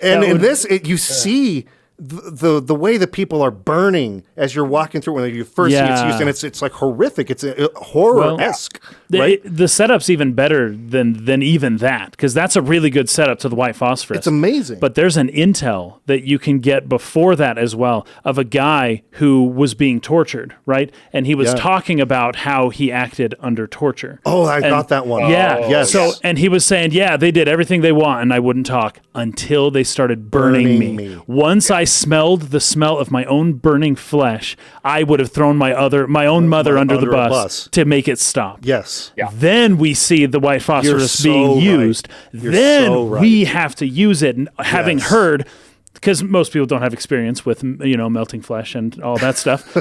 [SPEAKER 2] And in this, you see the way that people are burning as you're walking through when you first see it's used, and it's like horrific. It's horror-esque. Right?
[SPEAKER 1] The setup's even better than even that, because that's a really good setup to the white phosphorus.
[SPEAKER 2] It's amazing.
[SPEAKER 1] But there's an intel that you can get before that as well of a guy who was being tortured, right? And he was talking about how he acted under torture.
[SPEAKER 2] Oh, I got that one.
[SPEAKER 1] Yeah.
[SPEAKER 2] Yes.
[SPEAKER 1] So, and he was saying, they did everything they want, and I wouldn't talk until they started burning me. Once I smelled the smell of my own burning flesh, I would have thrown my own mother under the bus to make it stop.
[SPEAKER 2] Yes.
[SPEAKER 3] Yeah.
[SPEAKER 1] Then we see the white phosphorus being used. Then we have to use it, and having heard, because most people don't have experience with melting flesh and all that stuff.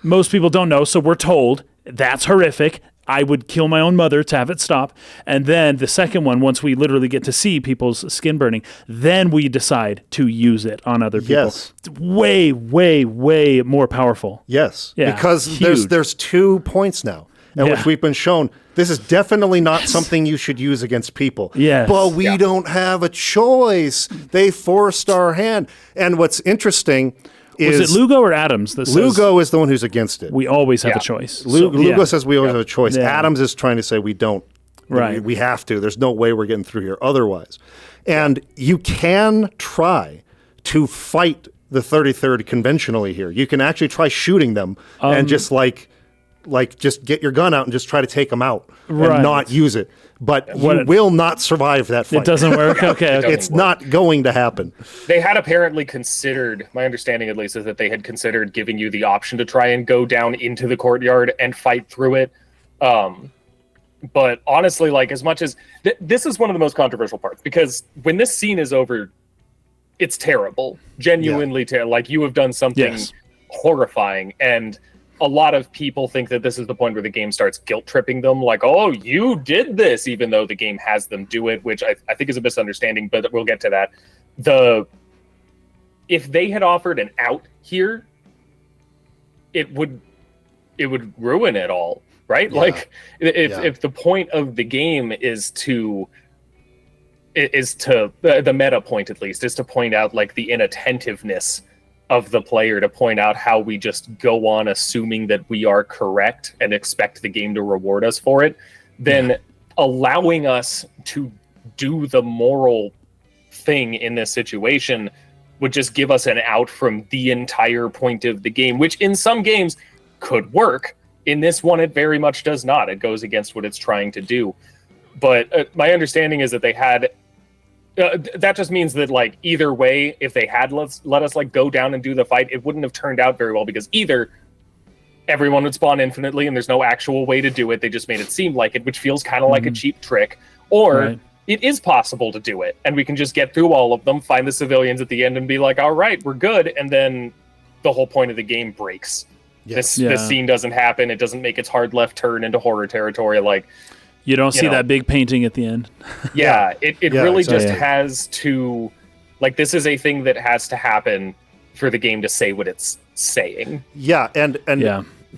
[SPEAKER 1] Most people don't know, so we're told that's horrific. I would kill my own mother to have it stop. And then the second one, once we literally get to see people's skin burning, then we decide to use it on other people.
[SPEAKER 2] Yes.
[SPEAKER 1] It's way, way, way more powerful.
[SPEAKER 2] Yes.
[SPEAKER 1] Yeah,
[SPEAKER 2] because there's 2 points now, which we've been shown. This is definitely not something you should use against people.
[SPEAKER 1] Yes.
[SPEAKER 2] But we don't have a choice. They forced our hand. And what's interesting is...
[SPEAKER 1] Was it Lugo or Adams?
[SPEAKER 2] Lugo is the one who's against it.
[SPEAKER 1] We always have a choice.
[SPEAKER 2] Lugo says we always have a choice.
[SPEAKER 1] Yeah.
[SPEAKER 2] Adams is trying to say we don't.
[SPEAKER 1] Right.
[SPEAKER 2] We have to. There's no way we're getting through here otherwise. And you can try to fight the 33rd conventionally here. You can actually try shooting them and just just get your gun out and just try to take them out and not use it. But you will not survive that fight.
[SPEAKER 1] It doesn't work? Okay.
[SPEAKER 2] It's not going to happen.
[SPEAKER 3] They had apparently considered, my understanding at least, is that they had considered giving you the option to try and go down into the courtyard and fight through it. But honestly, as much as... this is one of the most controversial parts, because when this scene is over, it's terrible. Genuinely terrible. You have done something horrifying, and... a lot of people think that this is the point where the game starts guilt-tripping them, oh, you did this, even though the game has them do it, which I think is a misunderstanding, but we'll get to that. If they had offered an out here, it would ruin it all, right? Yeah. If the point of the game is to the meta point, at least, is to point out, the inattentiveness of the player, to point out how we just go on assuming that we are correct and expect the game to reward us for it, then allowing us to do the moral thing in this situation would just give us an out from the entire point of the game, which in some games could work. In this one, it very much does not. It goes against what it's trying to do. But my understanding is that they had... that just means that either way, if they had let us go down and do the fight, it wouldn't have turned out very well, because either everyone would spawn infinitely and there's no actual way to do it, they just made it seem like it, which feels kind of like a cheap trick, or it is possible to do it, and we can just get through all of them, find the civilians at the end, and be like, all right, we're good, and then the whole point of the game breaks. Yes. This scene doesn't happen. It doesn't make its hard left turn into horror territory. Like,
[SPEAKER 1] you don't see that big painting at the end.
[SPEAKER 3] It really just has to, like, this is a thing that has to happen for the game to say what it's saying.
[SPEAKER 2] Yeah, and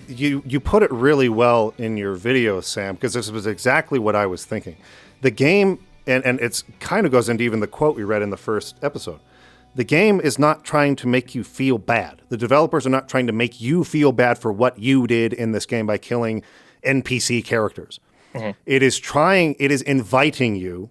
[SPEAKER 2] you put it really well in your video, Sam, because this was exactly what I was thinking. The game, and it's kind of goes into even the quote we read in the first episode. The game is not trying to make you feel bad. The developers are not trying to make you feel bad for what you did in this game by killing NPC characters. Mm-hmm. It is inviting you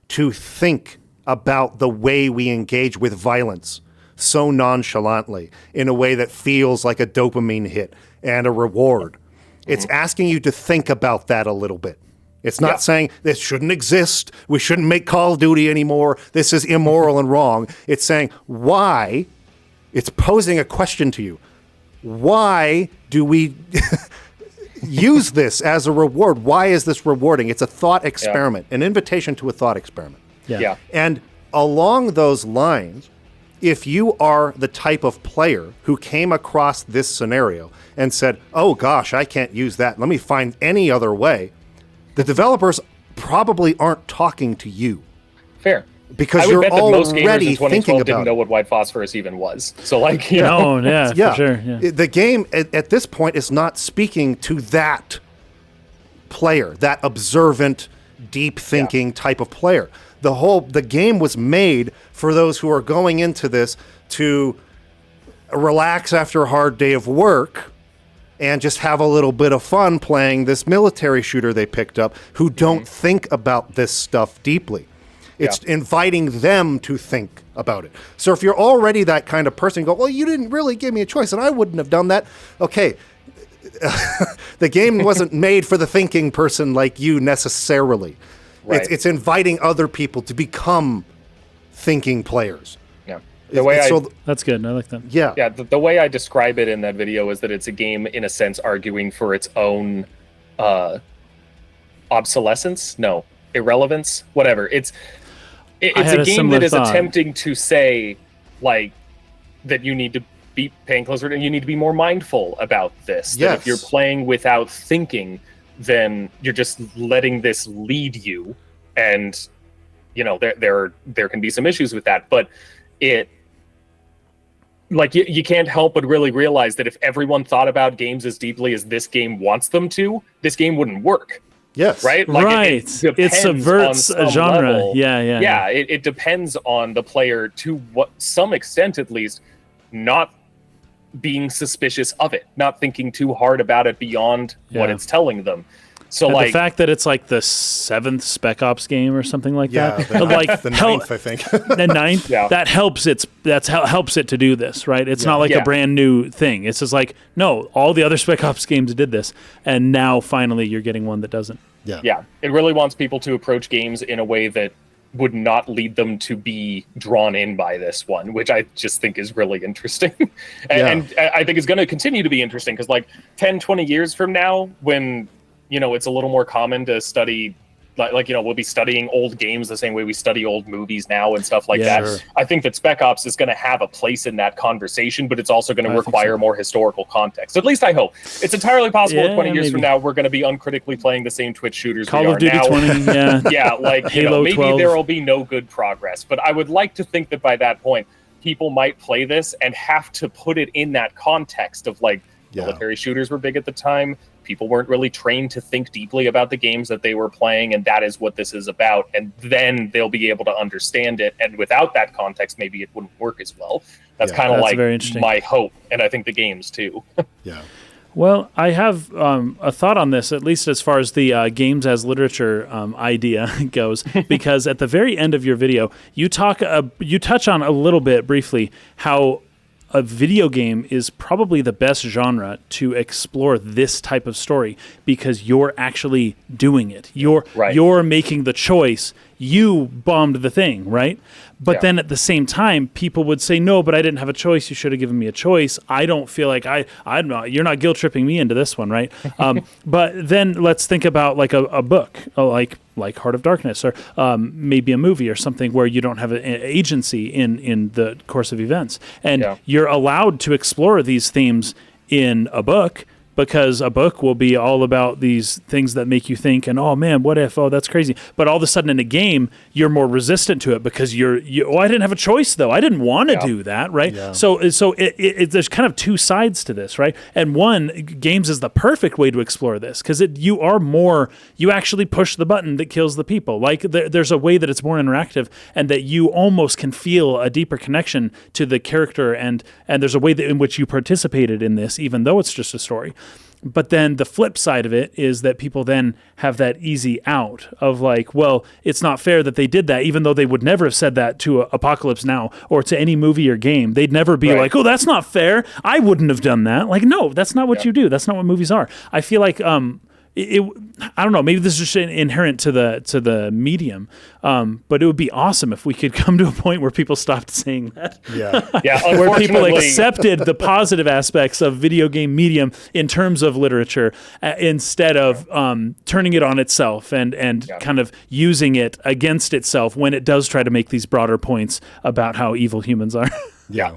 [SPEAKER 2] to think about the way we engage with violence so nonchalantly in a way that feels like a dopamine hit and a reward. Mm-hmm. It's asking you to think about that a little bit. It's not saying this shouldn't exist. We shouldn't make Call of Duty anymore. This is immoral and wrong. It's saying why. It's posing a question to you. Why do we use this as a reward? Why is this rewarding? It's a thought experiment, an invitation to a thought experiment.
[SPEAKER 1] Yeah.
[SPEAKER 2] And along those lines, if you are the type of player who came across this scenario and said, oh gosh, I can't use that. Let me find any other way. The developers probably aren't talking to you.
[SPEAKER 3] Fair.
[SPEAKER 2] Because you're already thinking about
[SPEAKER 3] didn't know what white phosphorus even was. So, like,
[SPEAKER 1] for sure. Yeah.
[SPEAKER 2] The game at this point is not speaking to that player, that observant, deep thinking type of player. The game was made for those who are going into this to relax after a hard day of work and just have a little bit of fun playing this military shooter they picked up, who don't think about this stuff deeply. It's inviting them to think about it. So if you're already that kind of person, you go, well, you didn't really give me a choice, and I wouldn't have done that. Okay, the game wasn't made for the thinking person like you necessarily. Right. It's inviting other people to become thinking players.
[SPEAKER 3] Yeah.
[SPEAKER 1] That's good. I like that.
[SPEAKER 2] Yeah.
[SPEAKER 3] Yeah. The way I describe it in that video is that it's a game, in a sense, arguing for its own obsolescence. No, irrelevance. Whatever. It's a game that is attempting to say, like, that you need to be paying closer and you need to be more mindful about this. Yes. That if you're playing without thinking, then you're just letting this lead you, and there can be some issues with that. But you can't help but really realize that if everyone thought about games as deeply as this game wants them to, this game wouldn't work.
[SPEAKER 2] Yes.
[SPEAKER 3] Right?
[SPEAKER 1] It subverts a genre.
[SPEAKER 3] Level. Yeah. It depends on the player to some extent, at least, not being suspicious of it, not thinking too hard about it beyond what it's telling them. So,
[SPEAKER 1] the fact that it's like the 7th Spec Ops game or something like that,
[SPEAKER 2] the 9th, I think.
[SPEAKER 1] The 9th, that helps helps it to do this, right? It's not like a brand new thing. It's just like, no, all the other Spec Ops games did this, and now finally you're getting one that doesn't.
[SPEAKER 3] Yeah. It really wants people to approach games in a way that would not lead them to be drawn in by this one, which I just think is really interesting. and I think it's going to continue to be interesting because, like, 10, 20 years from now, when it's a little more common to study, we'll be studying old games the same way we study old movies now and stuff like that. Sure. I think that Spec Ops is going to have a place in that conversation, but it's also going to require more historical context. At least I hope. It's entirely possible 20 years from now, we're going to be uncritically playing the same Twitch shooters
[SPEAKER 1] Call
[SPEAKER 3] we
[SPEAKER 1] of
[SPEAKER 3] are
[SPEAKER 1] Duty
[SPEAKER 3] now.
[SPEAKER 1] 20,
[SPEAKER 3] Halo maybe
[SPEAKER 1] 12.
[SPEAKER 3] there will be no good progress, but I would like to think that by that point, people might play this and have to put it in that context of, like, military shooters were big at the time. People weren't really trained to think deeply about the games that they were playing, and that is what this is about. And then they'll be able to understand it. And without that context, maybe it wouldn't work as well. That's kind of like my hope, and I think the games too.
[SPEAKER 2] Yeah.
[SPEAKER 1] Well, I have a thought on this, at least as far as the games as literature idea goes, because at the very end of your video, you touch on a little bit briefly how a video game is probably the best genre to explore this type of story because you're actually doing it. You're making the choice. You bombed the thing, right? But then at the same time, people would say, no, but I didn't have a choice. You should have given me a choice. I don't feel like I'm not, you're not guilt tripping me into this one, right? But then let's think about like a book, like like Heart of Darkness, or maybe a movie or something where you don't have an agency in the course of events. And you're allowed to explore these themes in a book, because a book will be all about these things that make you think, and oh man, what if? Oh, that's crazy. But all of a sudden in a game, you're more resistant to it because I didn't have a choice though. I didn't want to do that, right? Yeah. So there's kind of two sides to this, right? And one, games is the perfect way to explore this because you actually push the button that kills the people. Like there's a way that it's more interactive and that you almost can feel a deeper connection to the character, and there's a way in which you participated in this, even though it's just a story. But then the flip side of it is that people then have that easy out of like, well, it's not fair that they did that, even though they would never have said that to Apocalypse Now or to any movie or game. They'd never be like, oh, that's not fair. I wouldn't have done that. Like, no, that's not what you do. That's not what movies are. I feel like I don't know. Maybe this is just inherent to the medium, but it would be awesome if we could come to a point where people stopped saying that.
[SPEAKER 3] Yeah.
[SPEAKER 1] Where people accepted the positive aspects of video game medium in terms of literature, instead of turning it on itself and kind of using it against itself when it does try to make these broader points about how evil humans are.
[SPEAKER 3] Yeah.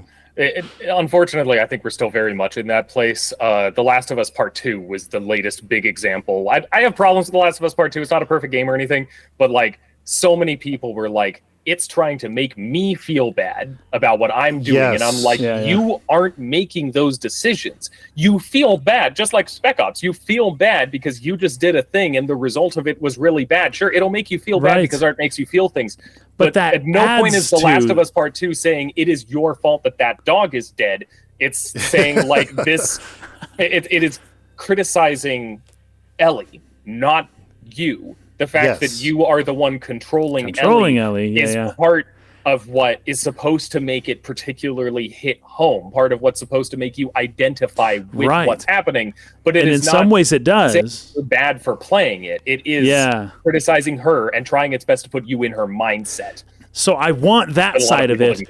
[SPEAKER 3] Unfortunately, I think we're still very much in that place. The Last of Us Part 2 was the latest big example. I have problems with The Last of Us Part 2. It's not a perfect game or anything, but like so many people were like, it's trying to make me feel bad about what I'm doing. Yes. And I'm like, you aren't making those decisions. You feel bad, just like Spec Ops. You feel bad because you just did a thing and the result of it was really bad. Sure, it'll make you feel bad because art makes you feel things. But that at no point is The Last of Us Part 2 saying it is your fault that dog is dead. It's saying like this, it is criticizing Ellie, not you. The fact that you are the one controlling Ellie is part of what is supposed to make it particularly hit home, part of what's supposed to make you identify with what's happening. But it is
[SPEAKER 1] in some ways it does.
[SPEAKER 3] You're bad for playing it. It is criticizing her and trying its best to put you in her mindset.
[SPEAKER 1] So I want that side of it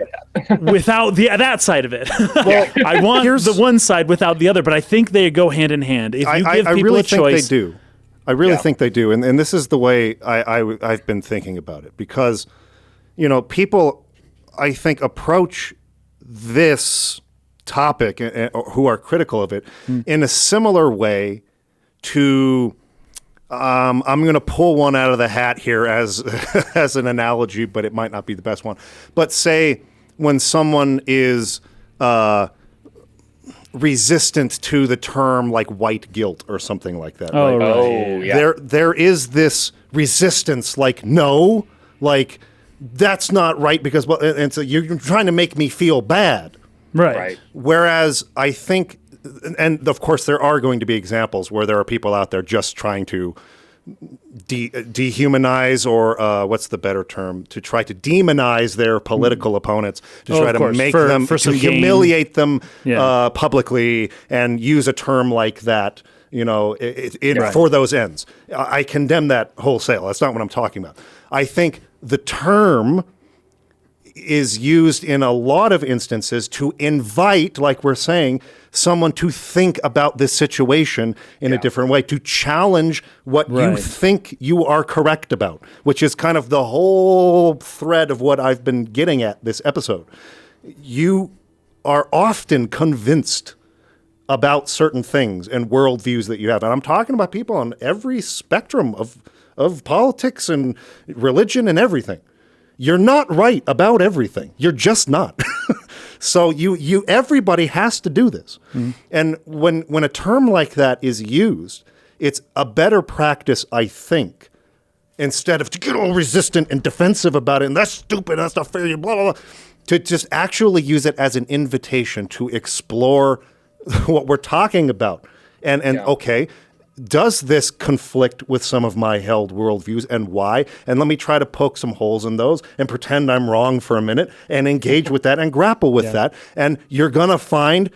[SPEAKER 1] without that side of it. Well, I want the one side without the other, but I think they go hand in hand. If you give people a choice,
[SPEAKER 2] they do. I really think they do. And this is the way I've been thinking about it. Because, people, I think, approach this topic who are critical of it in a similar way to, I'm going to pull one out of the hat here as an analogy, but it might not be the best one. But say when someone is resistant to the term like white guilt or something like that. There is this resistance, like, no, like that's not right because, and so you're trying to make me feel bad.
[SPEAKER 1] Right.
[SPEAKER 2] Whereas I think, and of course there are going to be examples where there are people out there just trying to dehumanize, or what's the better term, to try to demonize their political opponents, to try to make them, to humiliate them publicly and use a term like that, for those ends. I condemn that wholesale. That's not what I'm talking about. I think the term is used in a lot of instances to invite, like we're saying, someone to think about this situation in a different way, to challenge what you think you are correct about, which is kind of the whole thread of what I've been getting at this episode. You are often convinced about certain things and worldviews that you have. And I'm talking about people on every spectrum of politics and religion and everything. You're not right about everything. You're just not. So everybody has to do this. And when a term like that is used, it's a better practice, I think, instead of to get all resistant and defensive about it, and that's stupid, that's not fair, blah, blah, blah, to just actually use it as an invitation to explore what we're talking about. And okay, does this conflict with some of my held worldviews, and why? And let me try to poke some holes in those and pretend I'm wrong for a minute and engage with that and grapple with that. And you're going to find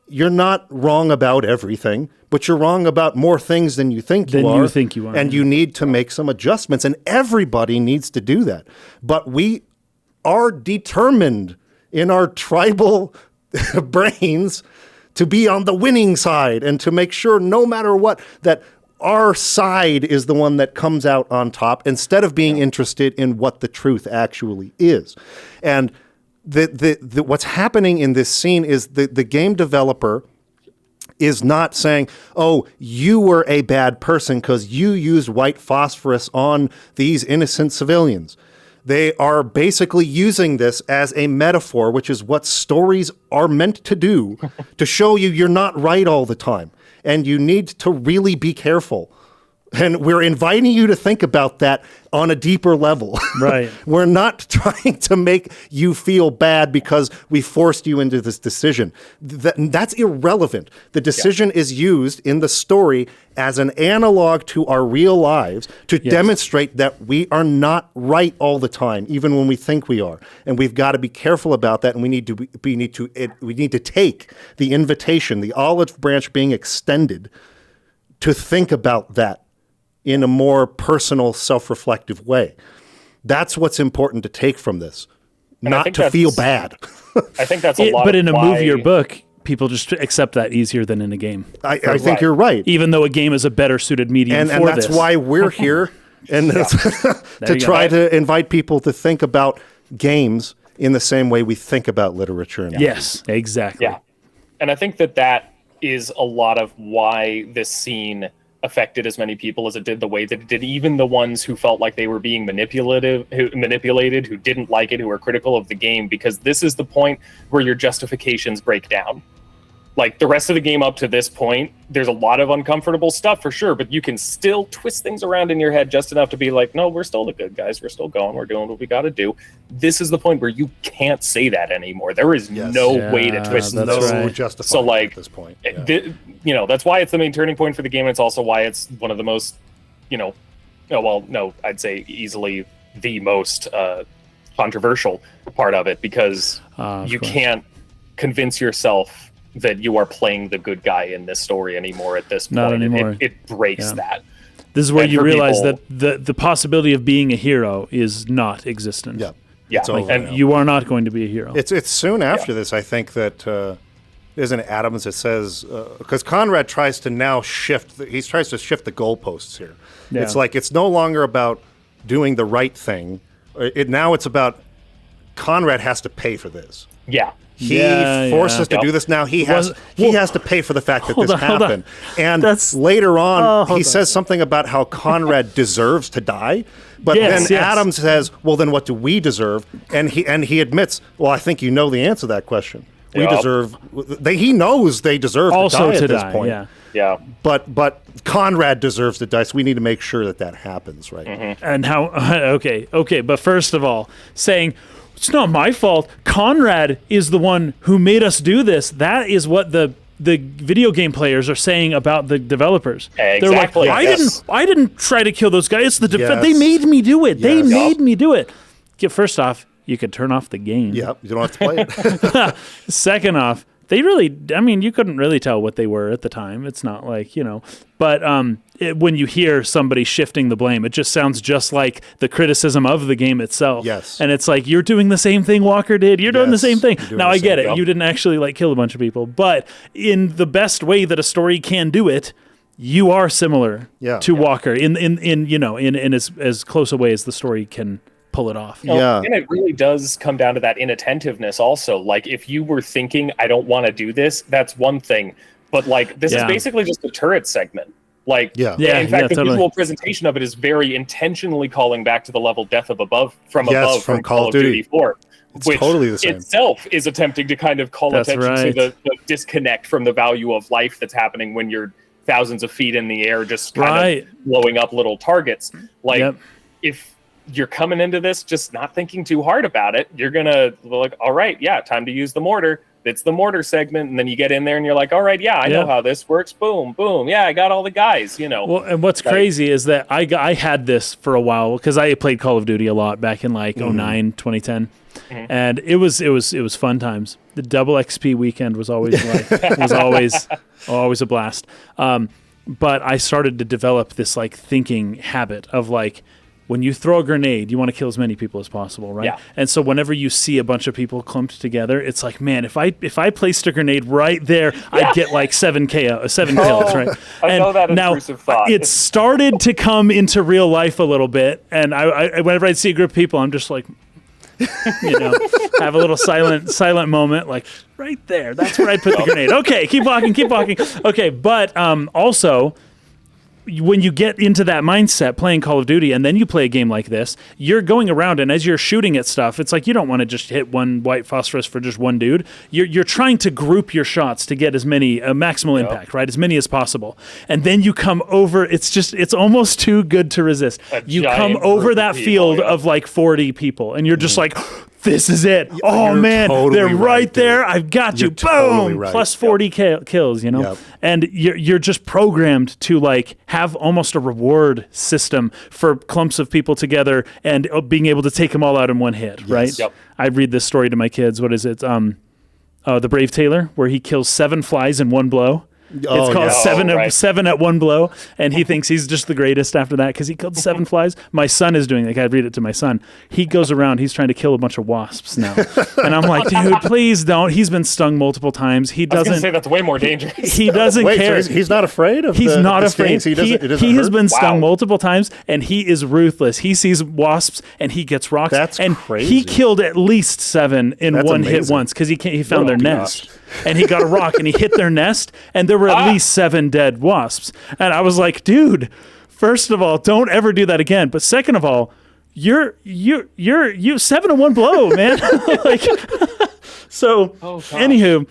[SPEAKER 2] you're not wrong about everything, but you're wrong about more things than you think you are. And you need to make some adjustments, and everybody needs to do that. But we are determined in our tribal brains to be on the winning side and to make sure no matter what, that our side is the one that comes out on top instead of being interested in what the truth actually is. And what's happening in this scene is the game developer is not saying, oh, you were a bad person because you used white phosphorus on these innocent civilians. They are basically using this as a metaphor, which is what stories are meant to do, to show you you're not right all the time. And you need to really be careful. And we're inviting you to think about that on a deeper level.
[SPEAKER 1] Right.
[SPEAKER 2] We're not trying to make you feel bad because we forced you into this decision. That's irrelevant. The decision is used in the story as an analog to our real lives to demonstrate that we are not right all the time, even when we think we are. And we've got to be careful about that. And we need to take the invitation, the olive branch being extended, to think about that in a more personal, self-reflective way. That's what's important to take from this, not to feel bad.
[SPEAKER 3] I think that's a lot.
[SPEAKER 1] But in a movie or book, people just accept that easier than in a game.
[SPEAKER 2] I think you're right.
[SPEAKER 1] Even though a game is a better suited medium
[SPEAKER 2] and that's why we're here, and to try to invite people to think about games in the same way we think about literature. And
[SPEAKER 1] yes, exactly.
[SPEAKER 3] Yeah, and I think that is a lot of why this scene affected as many people as it did, the way that it did, even the ones who felt like they were being manipulated, who didn't like it, who were critical of the game, because this is the point where your justifications break down. Like the rest of the game up to this point, there's a lot of uncomfortable stuff for sure, but you can still twist things around in your head just enough to be like, no, we're still the good guys. We're still going. We're doing what we got to do. This is the point where you can't say that anymore. There is no way to twist those.
[SPEAKER 2] Right.
[SPEAKER 3] So like
[SPEAKER 2] at this point,
[SPEAKER 3] that's why it's the main turning point for the game. And it's also why it's one of the most, I'd say easily the most controversial part of it, because you can't convince yourself that you are playing the good guy in this story anymore at this point.
[SPEAKER 1] Not anymore.
[SPEAKER 3] It breaks that.
[SPEAKER 1] This is where you realize that the possibility of being a hero is not existent.
[SPEAKER 3] Yeah.
[SPEAKER 1] And you are not going to be a hero.
[SPEAKER 2] It's soon after this, I think, that there's an Adams that says, because Conrad tries to now shift the goalposts here. Yeah. It's like it's no longer about doing the right thing. Now it's about Conrad has to pay for this.
[SPEAKER 3] Yeah.
[SPEAKER 2] He forced us to do this. Now he has to pay for the fact that this happened. And later on, he says something about how Conrad deserves to die. But then Adams says, well, then what do we deserve? And he admits, well, I think you know the answer to that question. We deserve. He knows they deserve
[SPEAKER 1] also
[SPEAKER 2] to die
[SPEAKER 1] at
[SPEAKER 2] this
[SPEAKER 1] die,
[SPEAKER 2] point.
[SPEAKER 3] Yeah.
[SPEAKER 2] But Conrad deserves to die, so we need to make sure that happens, right?
[SPEAKER 3] Mm-hmm.
[SPEAKER 1] And how? Okay. But first of all, saying, it's not my fault. Conrad is the one who made us do this. That is what the video game players are saying about the developers.
[SPEAKER 3] Exactly.
[SPEAKER 1] They're like, I didn't try to kill those guys. They made me do it.
[SPEAKER 2] Yes.
[SPEAKER 1] They made me do it. First off, you could turn off the game.
[SPEAKER 2] Yep, you don't have to play it.
[SPEAKER 1] Second off, you couldn't really tell what they were at the time. It's not like, but when you hear somebody shifting the blame, it just sounds just like the criticism of the game itself.
[SPEAKER 2] Yes.
[SPEAKER 1] And it's like, you're doing the same thing Walker did. You're doing the same thing. Now I get it.
[SPEAKER 3] job.
[SPEAKER 1] You didn't actually kill a bunch of people, but in the best way that a story can do it, you are similar to Walker in as close a way as the story can pull it off.
[SPEAKER 2] Yeah.
[SPEAKER 3] And it really does come down to that inattentiveness also. Like if you were thinking, I don't want to do this, that's one thing. But this is basically just a turret segment. In fact, the visual presentation of it is very intentionally calling back to the level Death of Above from Call of Duty 4.
[SPEAKER 2] It's
[SPEAKER 3] which
[SPEAKER 2] totally the same.
[SPEAKER 3] Itself is attempting to kind of call attention to the disconnect from the value of life that's happening when you're thousands of feet in the air just kind of blowing up little targets. If you're coming into this just not thinking too hard about it, you're gonna all right, time to use the mortar. It's the mortar segment, and then you get in there and you're like, all right, I know how this works. Boom, boom. Yeah, I got all the guys, Well,
[SPEAKER 1] and what's crazy is that I had this for a while because I played Call of Duty a lot back in 2009, 2010. Mm-hmm. And it was fun times. The double XP weekend was always always a blast. But I started to develop this thinking habit of when you throw a grenade, you want to kill as many people as possible, right?
[SPEAKER 3] Yeah.
[SPEAKER 1] And so whenever you see a bunch of people clumped together, it's like, man, if I placed a grenade right there, I'd get like 7 kills, right?
[SPEAKER 3] I know that
[SPEAKER 1] now,
[SPEAKER 3] intrusive thought.
[SPEAKER 1] It started to come into real life a little bit, and I whenever I'd see a group of people, I'm just like, have a little silent moment, like right there. That's where I'd put the grenade. Okay, keep walking. Okay, but also, when you get into that mindset playing Call of Duty and then you play a game like this, you're going around, and as you're shooting at stuff, it's like you don't want to just hit one white phosphorus for just one dude. You're trying to group your shots to get as many maximal impact, right? As many as possible. And then you come over, it's almost too good to resist. You come over that field of like 40 people, and you're just like, this is it. Oh,
[SPEAKER 2] You're
[SPEAKER 1] man,
[SPEAKER 2] totally
[SPEAKER 1] they're right there.
[SPEAKER 2] dude.
[SPEAKER 1] I've got you.
[SPEAKER 2] You're totally
[SPEAKER 1] Boom.
[SPEAKER 2] right.
[SPEAKER 1] Plus 40 kills,
[SPEAKER 2] Yep.
[SPEAKER 1] And you're just programmed to like have almost a reward system for clumps of people together and being able to take them all out in one hit, right?
[SPEAKER 3] Yep.
[SPEAKER 1] I read this story to my kids. What is it? The Brave Tailor, where he kills 7 flies in one blow. It's called seven at one blow, and he thinks he's just the greatest after that because he killed 7 flies. My son is doing that. I read it to my son. He goes around. He's trying to kill a bunch of wasps now, and I'm like, dude, please don't. He's been stung multiple times. He
[SPEAKER 3] I was
[SPEAKER 1] doesn't.
[SPEAKER 3] gonna say that's way more dangerous.
[SPEAKER 1] He doesn't care.
[SPEAKER 2] So he's not afraid of
[SPEAKER 1] He's not
[SPEAKER 2] the
[SPEAKER 1] afraid.
[SPEAKER 2] stings? It doesn't
[SPEAKER 1] He has
[SPEAKER 2] hurt?
[SPEAKER 1] been stung
[SPEAKER 3] Wow.
[SPEAKER 1] multiple times, and he is ruthless. He sees wasps, and he gets rocks.
[SPEAKER 2] That's
[SPEAKER 1] and
[SPEAKER 2] crazy.
[SPEAKER 1] he killed at least 7 in
[SPEAKER 2] That's
[SPEAKER 1] one hit
[SPEAKER 2] amazing.
[SPEAKER 1] once because he found
[SPEAKER 2] Oh,
[SPEAKER 1] their
[SPEAKER 2] gosh.
[SPEAKER 1] nest. And he got a rock, and he hit their nest, and there were at least 7 dead wasps. And I was like, dude, first of all, don't ever do that again. But second of all, you're 7 in one blow, man. So, anywho,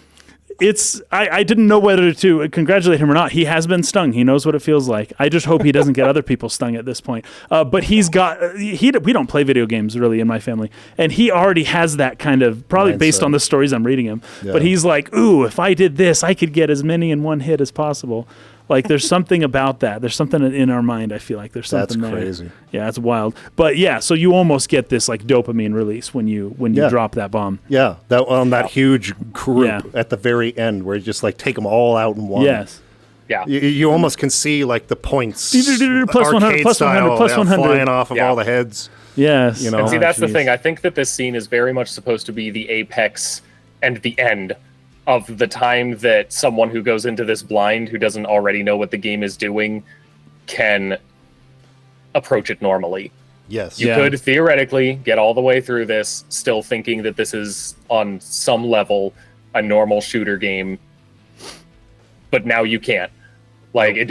[SPEAKER 1] I didn't know whether to congratulate him or not. He has been stung. He knows what it feels like. I just hope he doesn't get other people stung at this point. But he's got we don't play video games really in my family, and he already has that kind of probably based on the stories I'm reading him.
[SPEAKER 2] Yeah.
[SPEAKER 1] But he's like, ooh, if I did this, I could get as many in one hit as possible. Like there's something about that. There's something in our mind. I feel like there's something
[SPEAKER 2] That's
[SPEAKER 1] there.
[SPEAKER 2] crazy.
[SPEAKER 1] Yeah, it's wild. But yeah, so you almost get this like dopamine release when you drop that bomb.
[SPEAKER 2] Yeah, that huge group
[SPEAKER 1] Yeah.
[SPEAKER 2] at the very end where you just like take them all out in one.
[SPEAKER 1] Yes.
[SPEAKER 3] Yeah.
[SPEAKER 2] You almost can see like the points.
[SPEAKER 1] Plus 100,
[SPEAKER 2] arcade
[SPEAKER 1] plus 100,
[SPEAKER 2] style,
[SPEAKER 1] plus 100.
[SPEAKER 2] flying off of
[SPEAKER 3] Yeah.
[SPEAKER 2] all the heads.
[SPEAKER 1] Yes.
[SPEAKER 2] You know.
[SPEAKER 3] And see, that's the
[SPEAKER 1] geez.
[SPEAKER 3] thing. I think that this scene is very much supposed to be the apex and the end of the time that someone who goes into this blind, who doesn't already know what the game is doing, can approach it normally.
[SPEAKER 2] Yes.
[SPEAKER 3] You could theoretically get all the way through this still thinking that this is on some level a normal shooter game, but now you can't. Like it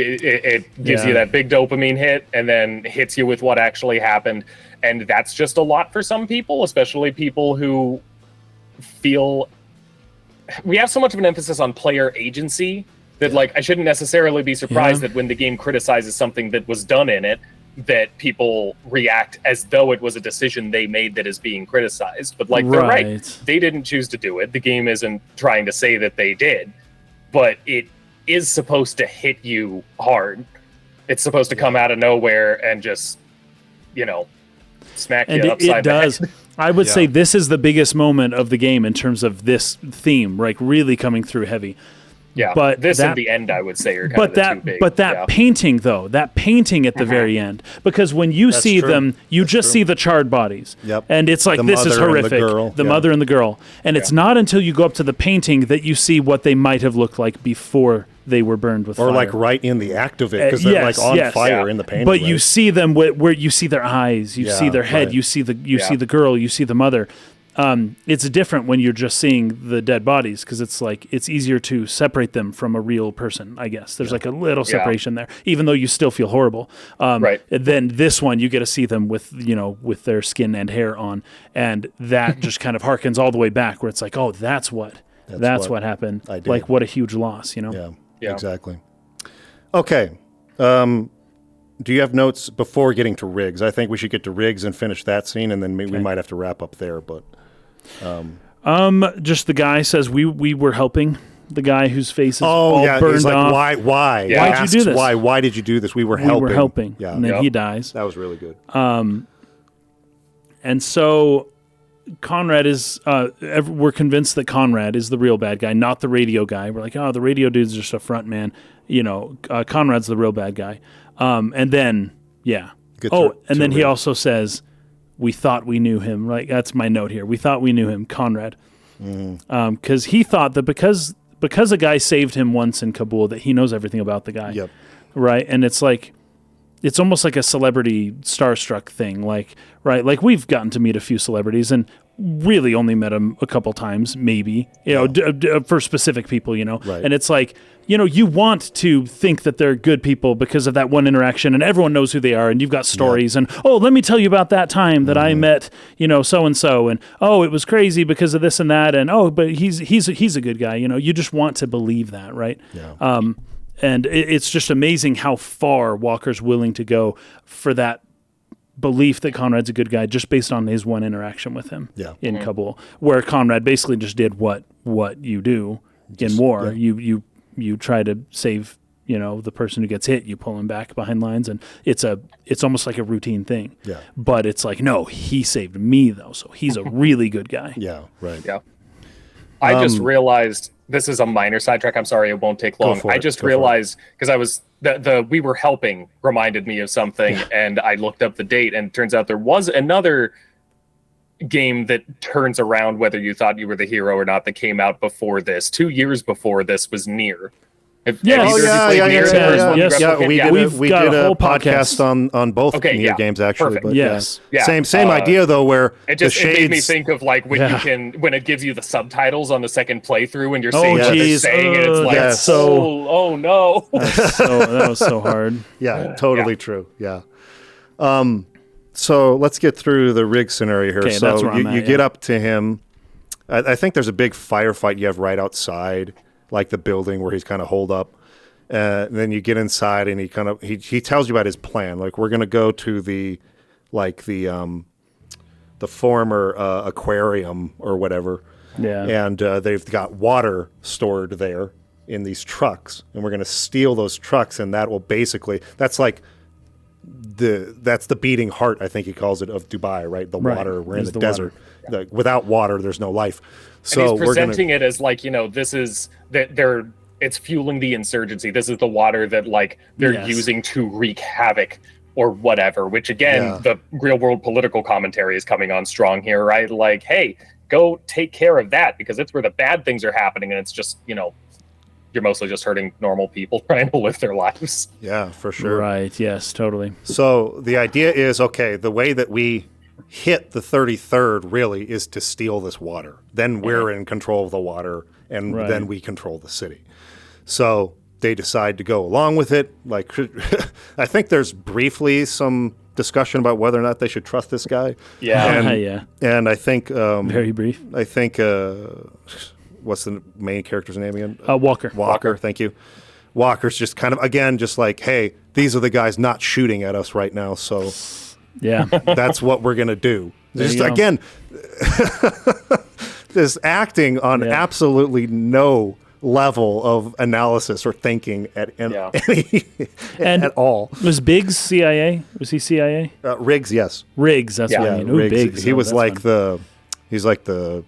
[SPEAKER 3] gives you that big dopamine hit and then hits you with what actually happened. And that's just a lot for some people, especially people who feel we have so much of an emphasis on player agency that like I shouldn't necessarily be surprised that when the game criticizes something that was done in it, that people react as though it was a decision they made that is being criticized. But like they're right. They didn't choose to do it. The game isn't trying to say that they did, but it is supposed to hit you hard. It's supposed to come out of nowhere and just, smack you upside the head.
[SPEAKER 1] I would say this is the biggest moment of the game in terms of this theme, like really coming through heavy.
[SPEAKER 3] Yeah,
[SPEAKER 1] but
[SPEAKER 3] this and the end, I would say, are kind of the two big.
[SPEAKER 1] But that painting, though, that painting at the very end, because when you see them, you just see the charred bodies.
[SPEAKER 2] Yep.
[SPEAKER 1] And it's like, this is horrific. The mother and the girl. And it's not until you go up to the painting that you see what they might have looked like before they were burned with fire.
[SPEAKER 2] Or like right in the act of it, because they're like on fire in the painting.
[SPEAKER 1] But you see them where you see their eyes, you see their head, you see the girl, you see the mother. It's different when you're just seeing the dead bodies because it's like it's easier to separate them from a real person. I guess there's like a little separation there, even though you still feel horrible. And then this one, you get to see them with their skin and hair on, and that just kind of harkens all the way back where it's like, oh, that's what happened. Like what a huge loss,
[SPEAKER 2] Yeah, exactly. Okay. Do you have notes before getting to Riggs? I think we should get to Riggs and finish that scene, and then we might have to wrap up there. But
[SPEAKER 1] just the guy says we were helping the guy whose face is all burned
[SPEAKER 2] he's like,
[SPEAKER 1] off.
[SPEAKER 2] Why?
[SPEAKER 1] Yeah. Why'd you do this?
[SPEAKER 2] Why did you do this? We were helping.
[SPEAKER 1] Yeah, and then he dies.
[SPEAKER 2] That was really good.
[SPEAKER 1] And so Conrad is. We're convinced that Conrad is the real bad guy, not the radio guy. We're like, oh, the radio dude's just a front man. Conrad's the real bad guy. And then, and then he also says, we thought we knew him, right? That's my note here. We thought we knew him, Conrad. Because he thought that because a guy saved him once in Kabul, that he knows everything about the guy.
[SPEAKER 2] Yep.
[SPEAKER 1] Right? And it's like, it's almost like a celebrity starstruck thing. Like, right? Like, we've gotten to meet a few celebrities and really only met them a couple times, maybe, for specific people,
[SPEAKER 2] Right.
[SPEAKER 1] And it's like, you want to think that they're good people because of that one interaction, and everyone knows who they are, and you've got stories, and, let me tell you about that time that I met, so-and-so, and, it was crazy because of this and that, and, but he's a good guy, you just want to believe that, right?
[SPEAKER 2] Yeah.
[SPEAKER 1] And it's just amazing how far Walker's willing to go for that belief that Conrad's a good guy just based on his one interaction with him in Kabul, where Conrad basically just did what you do in war. Yeah. You try to save, the person who gets hit, you pull him back behind lines, and it's almost like a routine thing.
[SPEAKER 2] Yeah.
[SPEAKER 1] But it's like, no, he saved me though, so he's a really good guy.
[SPEAKER 2] Yeah, right.
[SPEAKER 3] Yeah. I just realized, this is a minor sidetrack. I'm sorry, it won't take long. I just realized, because I was the we were helping reminded me of something, and I looked up the date, and it turns out there was another game that turns around whether you thought you were the hero or not that came out before this. 2 years before this was Near.
[SPEAKER 1] Yes.
[SPEAKER 2] We did a
[SPEAKER 1] whole
[SPEAKER 2] podcast on both Near games actually.
[SPEAKER 1] Perfect. But yes.
[SPEAKER 2] Same idea though, where
[SPEAKER 3] it made me think of like when when it gives you the subtitles on the second playthrough and you're seeing what they're saying, and it's like oh no.
[SPEAKER 1] That was so hard.
[SPEAKER 2] Yeah, totally true. Yeah. So let's get through the rig scenario here.
[SPEAKER 1] Okay,
[SPEAKER 2] so you get up to him. I think there's a big firefight you have right outside, like the building where he's kind of holed up. And then you get inside, and he tells you about his plan. Like, we're going to go to the former aquarium or whatever.
[SPEAKER 1] Yeah.
[SPEAKER 2] And they've got water stored there in these trucks, and we're going to steal those trucks, and that will basically, that's the beating heart, I think he calls it, of Dubai, right? The water. We're in the desert. Without water, there's no life. So
[SPEAKER 3] and he's presenting it as like, this is that it's fueling the insurgency. This is the water that like they're using to wreak havoc or whatever, which again, the real world political commentary is coming on strong here, right? Like, hey, go take care of that because it's where the bad things are happening. And it's just, you're mostly just hurting normal people trying to live their lives.
[SPEAKER 2] Yeah, for sure.
[SPEAKER 1] Right. Yes, totally.
[SPEAKER 2] So the idea is, okay, the way that we hit the 33rd really is to steal this water. Then we're in control of the water, and then we control the city. So they decide to go along with it. Like, I think there's briefly some discussion about whether or not they should trust this guy.
[SPEAKER 1] Yeah.
[SPEAKER 2] And I think
[SPEAKER 1] very brief.
[SPEAKER 2] I think what's the main character's name again?
[SPEAKER 1] Walker.
[SPEAKER 2] Thank you. Walker's just kind of, again, just like, hey, these are the guys not shooting at us right now, so that's what we're gonna do. Just again, this acting on absolutely no level of analysis or thinking at all.
[SPEAKER 1] Was Biggs CIA? Was he CIA?
[SPEAKER 2] Riggs, yes.
[SPEAKER 1] Riggs, that's what I mean.
[SPEAKER 2] Riggs.
[SPEAKER 1] Biggs,
[SPEAKER 2] he was like he's like the,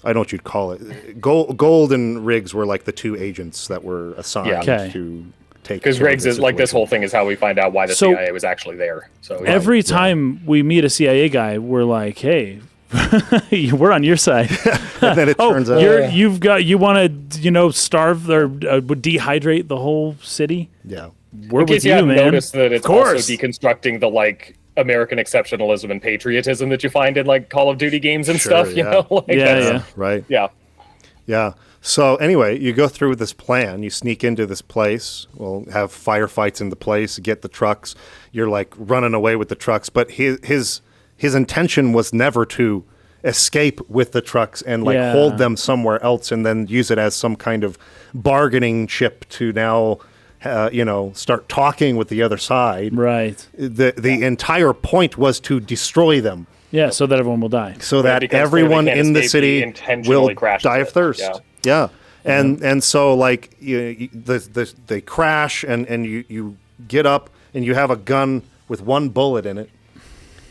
[SPEAKER 2] I don't know what you'd call it. Gould and Riggs were like the two agents that were assigned to take. Because
[SPEAKER 3] Riggs is like, this whole thing is how we find out why the CIA was actually there. So
[SPEAKER 1] every time we meet a CIA guy, we're like, hey, we're on your side.
[SPEAKER 2] And then it turns out
[SPEAKER 1] you want to starve or dehydrate the whole city.
[SPEAKER 2] Yeah,
[SPEAKER 1] we're with you, man.
[SPEAKER 3] Notice that it's also deconstructing the like American exceptionalism and patriotism that you find in like Call of Duty games and stuff. You know, like,
[SPEAKER 2] right,
[SPEAKER 3] yeah.
[SPEAKER 2] So anyway, you go through this plan. You sneak into this place. We'll have firefights in the place. Get the trucks. You're like running away with the trucks, but his intention was never to escape with the trucks and like hold them somewhere else and then use it as some kind of bargaining chip to now, start talking with the other side.
[SPEAKER 1] Right.
[SPEAKER 2] The entire point was to destroy them.
[SPEAKER 1] Yeah, so that everyone will die.
[SPEAKER 2] So that everyone in the city will die of thirst. Yeah. And so like they crash and you get up and you have a gun with one bullet in it.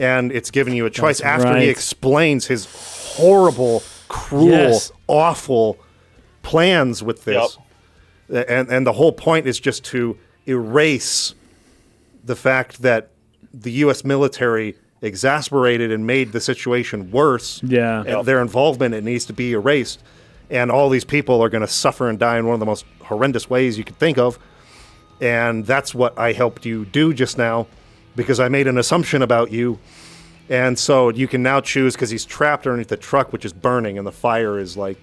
[SPEAKER 2] And it's giving you a choice after he explains his horrible, cruel, awful plans with this. And the whole point is just to erase the fact that the U.S. military exasperated and made the situation worse.
[SPEAKER 1] Yeah.
[SPEAKER 2] And their involvement, it needs to be erased. And all these people are going to suffer and die in one of the most horrendous ways you could think of. And that's what I helped you do just now, because I made an assumption about you. And so you can now choose, because he's trapped underneath the truck, which is burning, and the fire is like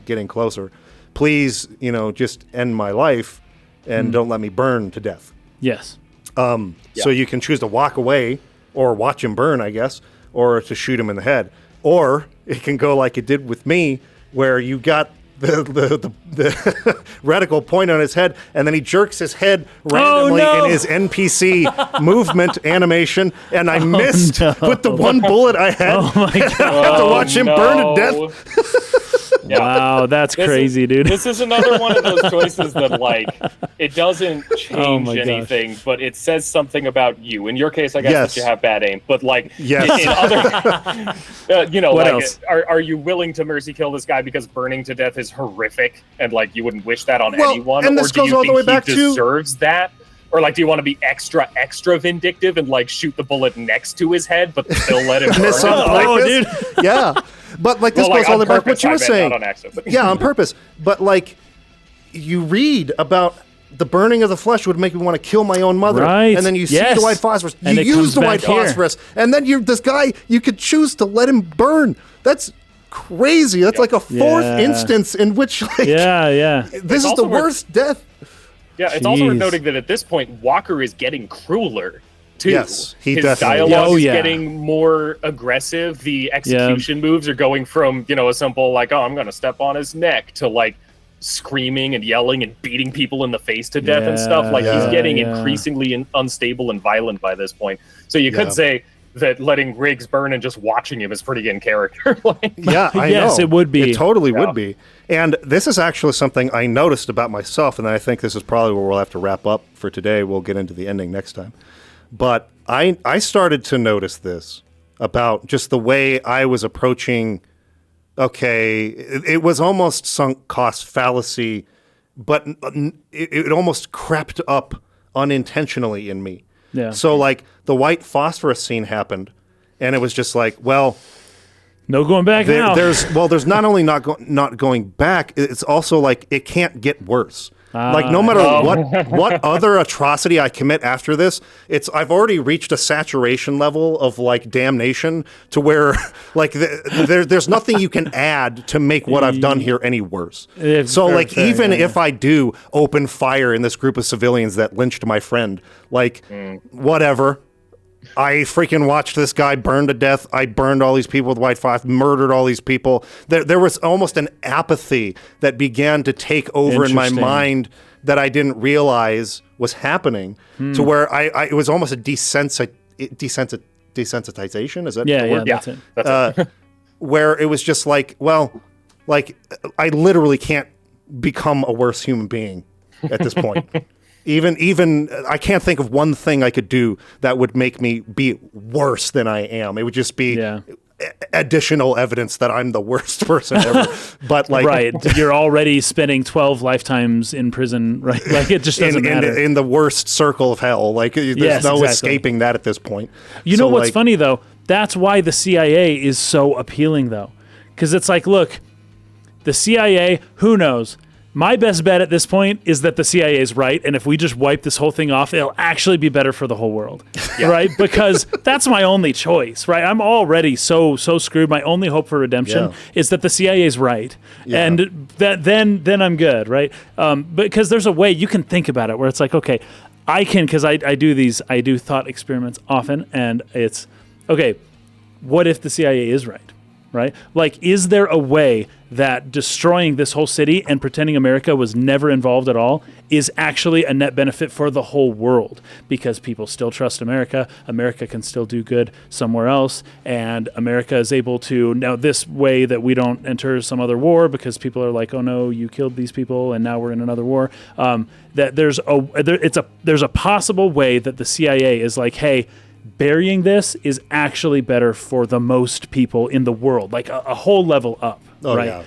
[SPEAKER 2] getting closer. Please, just end my life and don't let me burn to death.
[SPEAKER 1] Yes.
[SPEAKER 2] So you can choose to walk away or watch him burn, I guess, or to shoot him in the head. Or it can go like it did with me, where you got the reticle point on his head, and then he jerks his head randomly in his NPC movement animation, and I missed with the one bullet I had.
[SPEAKER 1] Oh my God.
[SPEAKER 2] I have to watch him burn to death.
[SPEAKER 1] Wow, that's crazy, dude.
[SPEAKER 3] This is another one of those choices that, like, it doesn't change anything, but it says something about you. In your case, I guess that you have bad aim, but like, in other,
[SPEAKER 1] what else?
[SPEAKER 3] Are you willing to mercy kill this guy because burning to death is horrific, and like you wouldn't wish that on anyone,
[SPEAKER 2] and this goes all the way back
[SPEAKER 3] he deserves that? Or like, do you want to be extra vindictive and like shoot the bullet next to his head, but still let him burn?
[SPEAKER 2] Dude. Yeah. But like this goes all the way back to what you were saying.
[SPEAKER 3] Not on accident,
[SPEAKER 2] yeah, on purpose. But like, you read about the burning of the flesh would make me want to kill my own mother.
[SPEAKER 1] Right.
[SPEAKER 2] And then you see the white phosphorus.
[SPEAKER 1] And
[SPEAKER 2] you use the white phosphorus. And then this guy, you could choose to let him burn. That's crazy. That's like a fourth instance in which like this is the worst death.
[SPEAKER 3] Yeah, it's also worth noting that at this point, Walker is getting crueler, too.
[SPEAKER 2] Yes,
[SPEAKER 3] his dialogue is getting more aggressive. The execution moves are going from, a simple, like, oh, I'm going to step on his neck, to, like, screaming and yelling and beating people in the face to death and stuff. Like, he's getting increasingly unstable and violent by this point. So you could say that letting Riggs burn and just watching him is pretty in character.
[SPEAKER 2] I
[SPEAKER 1] know. It would be.
[SPEAKER 2] It totally would be. And this is actually something I noticed about myself, and I think this is probably where we'll have to wrap up for today. We'll get into the ending next time. But I started to notice this about just the way I was approaching, it was almost sunk cost fallacy, but it almost crept up unintentionally in me.
[SPEAKER 1] Yeah.
[SPEAKER 2] So like the white phosphorus scene happened, and it was just like, well,
[SPEAKER 1] no going back now.
[SPEAKER 2] There's not only not going back, it's also like it can't get worse. Like no matter what other atrocity I commit after this, I've already reached a saturation level of like damnation to where like there's nothing you can add to make what I've done here any worse. So like even if I do open fire in this group of civilians that lynched my friend, like whatever. I freaking watched this guy burn to death. I burned all these people with white phosphorus, murdered all these people. There was almost an apathy that began to take over in my mind that I didn't realize was happening, to where it was almost a desensitization. Is that the word?
[SPEAKER 1] That's it.
[SPEAKER 2] That's it. Where it was just like, I literally can't become a worse human being at this point. Even I can't think of one thing I could do that would make me be worse than I am. It would just be additional evidence that I'm the worst person ever. But like,
[SPEAKER 1] right, you're already spending 12 lifetimes in prison, right? Like it just doesn't matter.
[SPEAKER 2] In the worst circle of hell. Like there's no escaping that at this point.
[SPEAKER 1] You know what's funny though? That's why the CIA is so appealing though, because it's like, look, the CIA. Who knows? My best bet at this point is that the CIA is right, and if we just wipe this whole thing off, it'll actually be better for the whole world, right? Because that's my only choice, right? I'm already so screwed. My only hope for redemption is that the CIA is right, and that then I'm good, right? Because there's a way you can think about it where it's like, okay, I can, because I do thought experiments often, and it's okay. What if the CIA is right? Right? Like, is there a way that destroying this whole city and pretending America was never involved at all is actually a net benefit for the whole world? Because people still trust America. America can still do good somewhere else. And America is able to, now this way that we don't enter some other war because people are like, oh no, you killed these people and now we're in another war. That there's a possible way that the CIA is like, hey, burying this is actually better for the most people in the world, like a whole level up. right?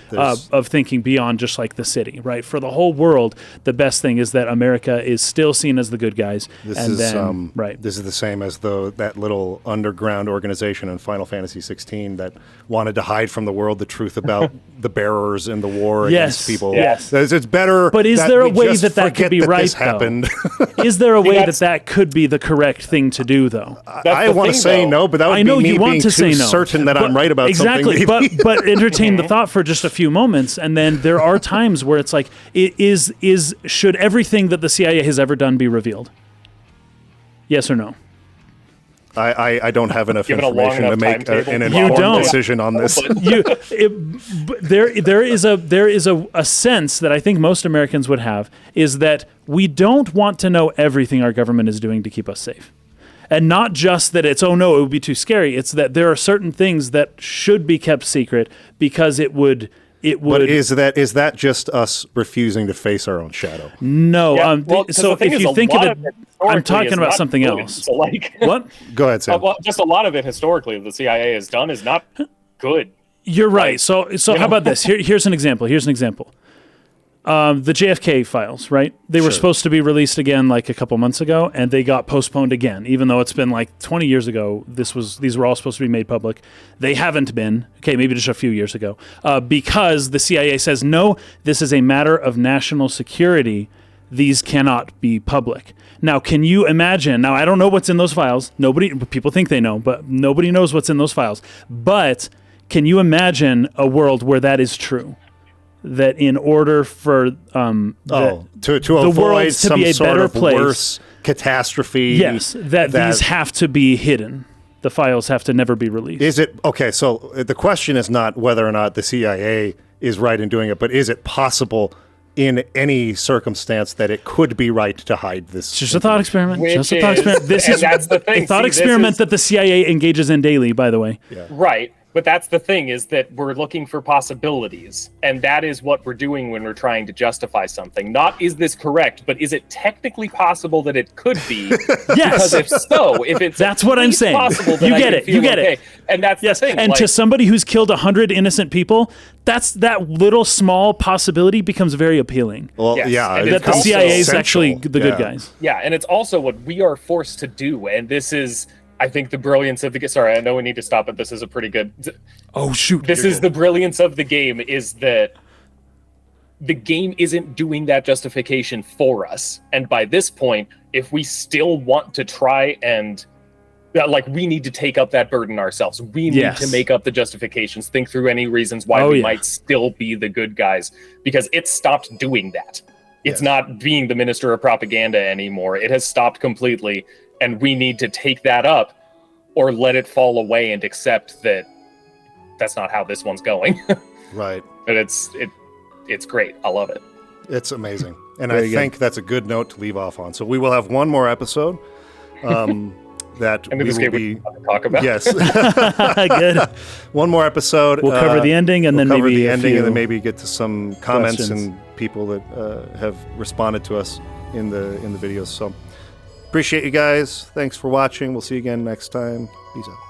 [SPEAKER 1] Of thinking beyond just like the city, right? For the whole world, the best thing is that America is still seen as the good guys.
[SPEAKER 2] This is the same as that little underground organization in Final Fantasy 16 that wanted to hide from the world the truth about the bearers in the war against people.
[SPEAKER 1] Yes.
[SPEAKER 2] It's better.
[SPEAKER 1] But is there a way that could be right,
[SPEAKER 2] happened?
[SPEAKER 1] Is there a way that could be the correct thing to do, though?
[SPEAKER 2] I want to say no, but that would be me being too certain that I'm right about something.
[SPEAKER 1] Exactly, but entertain the thought for just a few moments, and then there are times where it's like, should everything that the CIA has ever done be revealed? Yes or no?
[SPEAKER 2] I don't have enough information to make an informed decision on this.
[SPEAKER 1] There is a sense that I think most Americans would have, is that we don't want to know everything our government is doing to keep us safe. And not just that it's, oh no, it would be too scary. It's that there are certain things that should be kept secret because it would. But
[SPEAKER 2] is that just us refusing to face our own shadow?
[SPEAKER 1] No. So if you think of it, I'm talking about something else.
[SPEAKER 3] So
[SPEAKER 1] what?
[SPEAKER 2] Go ahead, Sam.
[SPEAKER 3] Just a lot of it historically the CIA has done is not good.
[SPEAKER 1] You're right. So how about this? Here's an example. The JFK files, right? They were supposed to be released again like a couple months ago, and they got postponed again, even though it's been like 20 years ago. These were all supposed to be made public. They haven't been. Okay, maybe just a few years ago, because the CIA says no. This is a matter of national security. These cannot be public. Now, can you imagine? Now, I don't know what's in those files. People think they know, but nobody knows what's in those files. But can you imagine a world where that is true? That in order for
[SPEAKER 2] to avoid some sort of worse catastrophe,
[SPEAKER 1] yes, that these have to be hidden. The files have to never be released.
[SPEAKER 2] Is it okay? So the question is not whether or not the CIA is right in doing it, but is it possible in any circumstance that it could be right to hide this?
[SPEAKER 1] It's just a thought experiment. This is
[SPEAKER 3] that's the thing.
[SPEAKER 1] A thought experiment that the CIA engages in daily, by the way.
[SPEAKER 2] Yeah.
[SPEAKER 3] Right. But that's the thing, is that we're looking for possibilities, and that is what we're doing when we're trying to justify something. Not is this correct, but is it technically possible that it could be?
[SPEAKER 1] Yes.
[SPEAKER 3] Because if so, if it's
[SPEAKER 1] that's what I'm saying.
[SPEAKER 3] Possible,
[SPEAKER 1] you get it. You get it.
[SPEAKER 3] And that's the thing.
[SPEAKER 1] And to somebody who's killed 100 innocent people, that little small possibility becomes very appealing.
[SPEAKER 2] Well,
[SPEAKER 1] that the CIA is actually the good guys.
[SPEAKER 3] Yeah, and it's also what we are forced to do, and this is, I think, the brilliance of the game. Sorry, I know we need to stop, but this is a pretty good.
[SPEAKER 1] Oh, shoot.
[SPEAKER 3] This is the brilliance of the game, is that the game isn't doing that justification for us. And by this point, if we still want to try and, we need to take up that burden ourselves. We need to make up the justifications, think through any reasons why we might still be the good guys, because it stopped doing that. It's not being the minister of propaganda anymore. It has stopped completely. And we need to take that up or let it fall away and accept that that's not how this one's going.
[SPEAKER 2] Right.
[SPEAKER 3] But it's great. I love it.
[SPEAKER 2] It's amazing. And I think that's a good note to leave off on. So we will have one more episode that we will be
[SPEAKER 3] talk about.
[SPEAKER 2] Yes.
[SPEAKER 1] Good.
[SPEAKER 2] One more episode.
[SPEAKER 1] We'll cover the ending and then
[SPEAKER 2] maybe get to some comments and people that have responded to us in the videos. So appreciate you guys. Thanks for watching. We'll see you again next time. Peace out.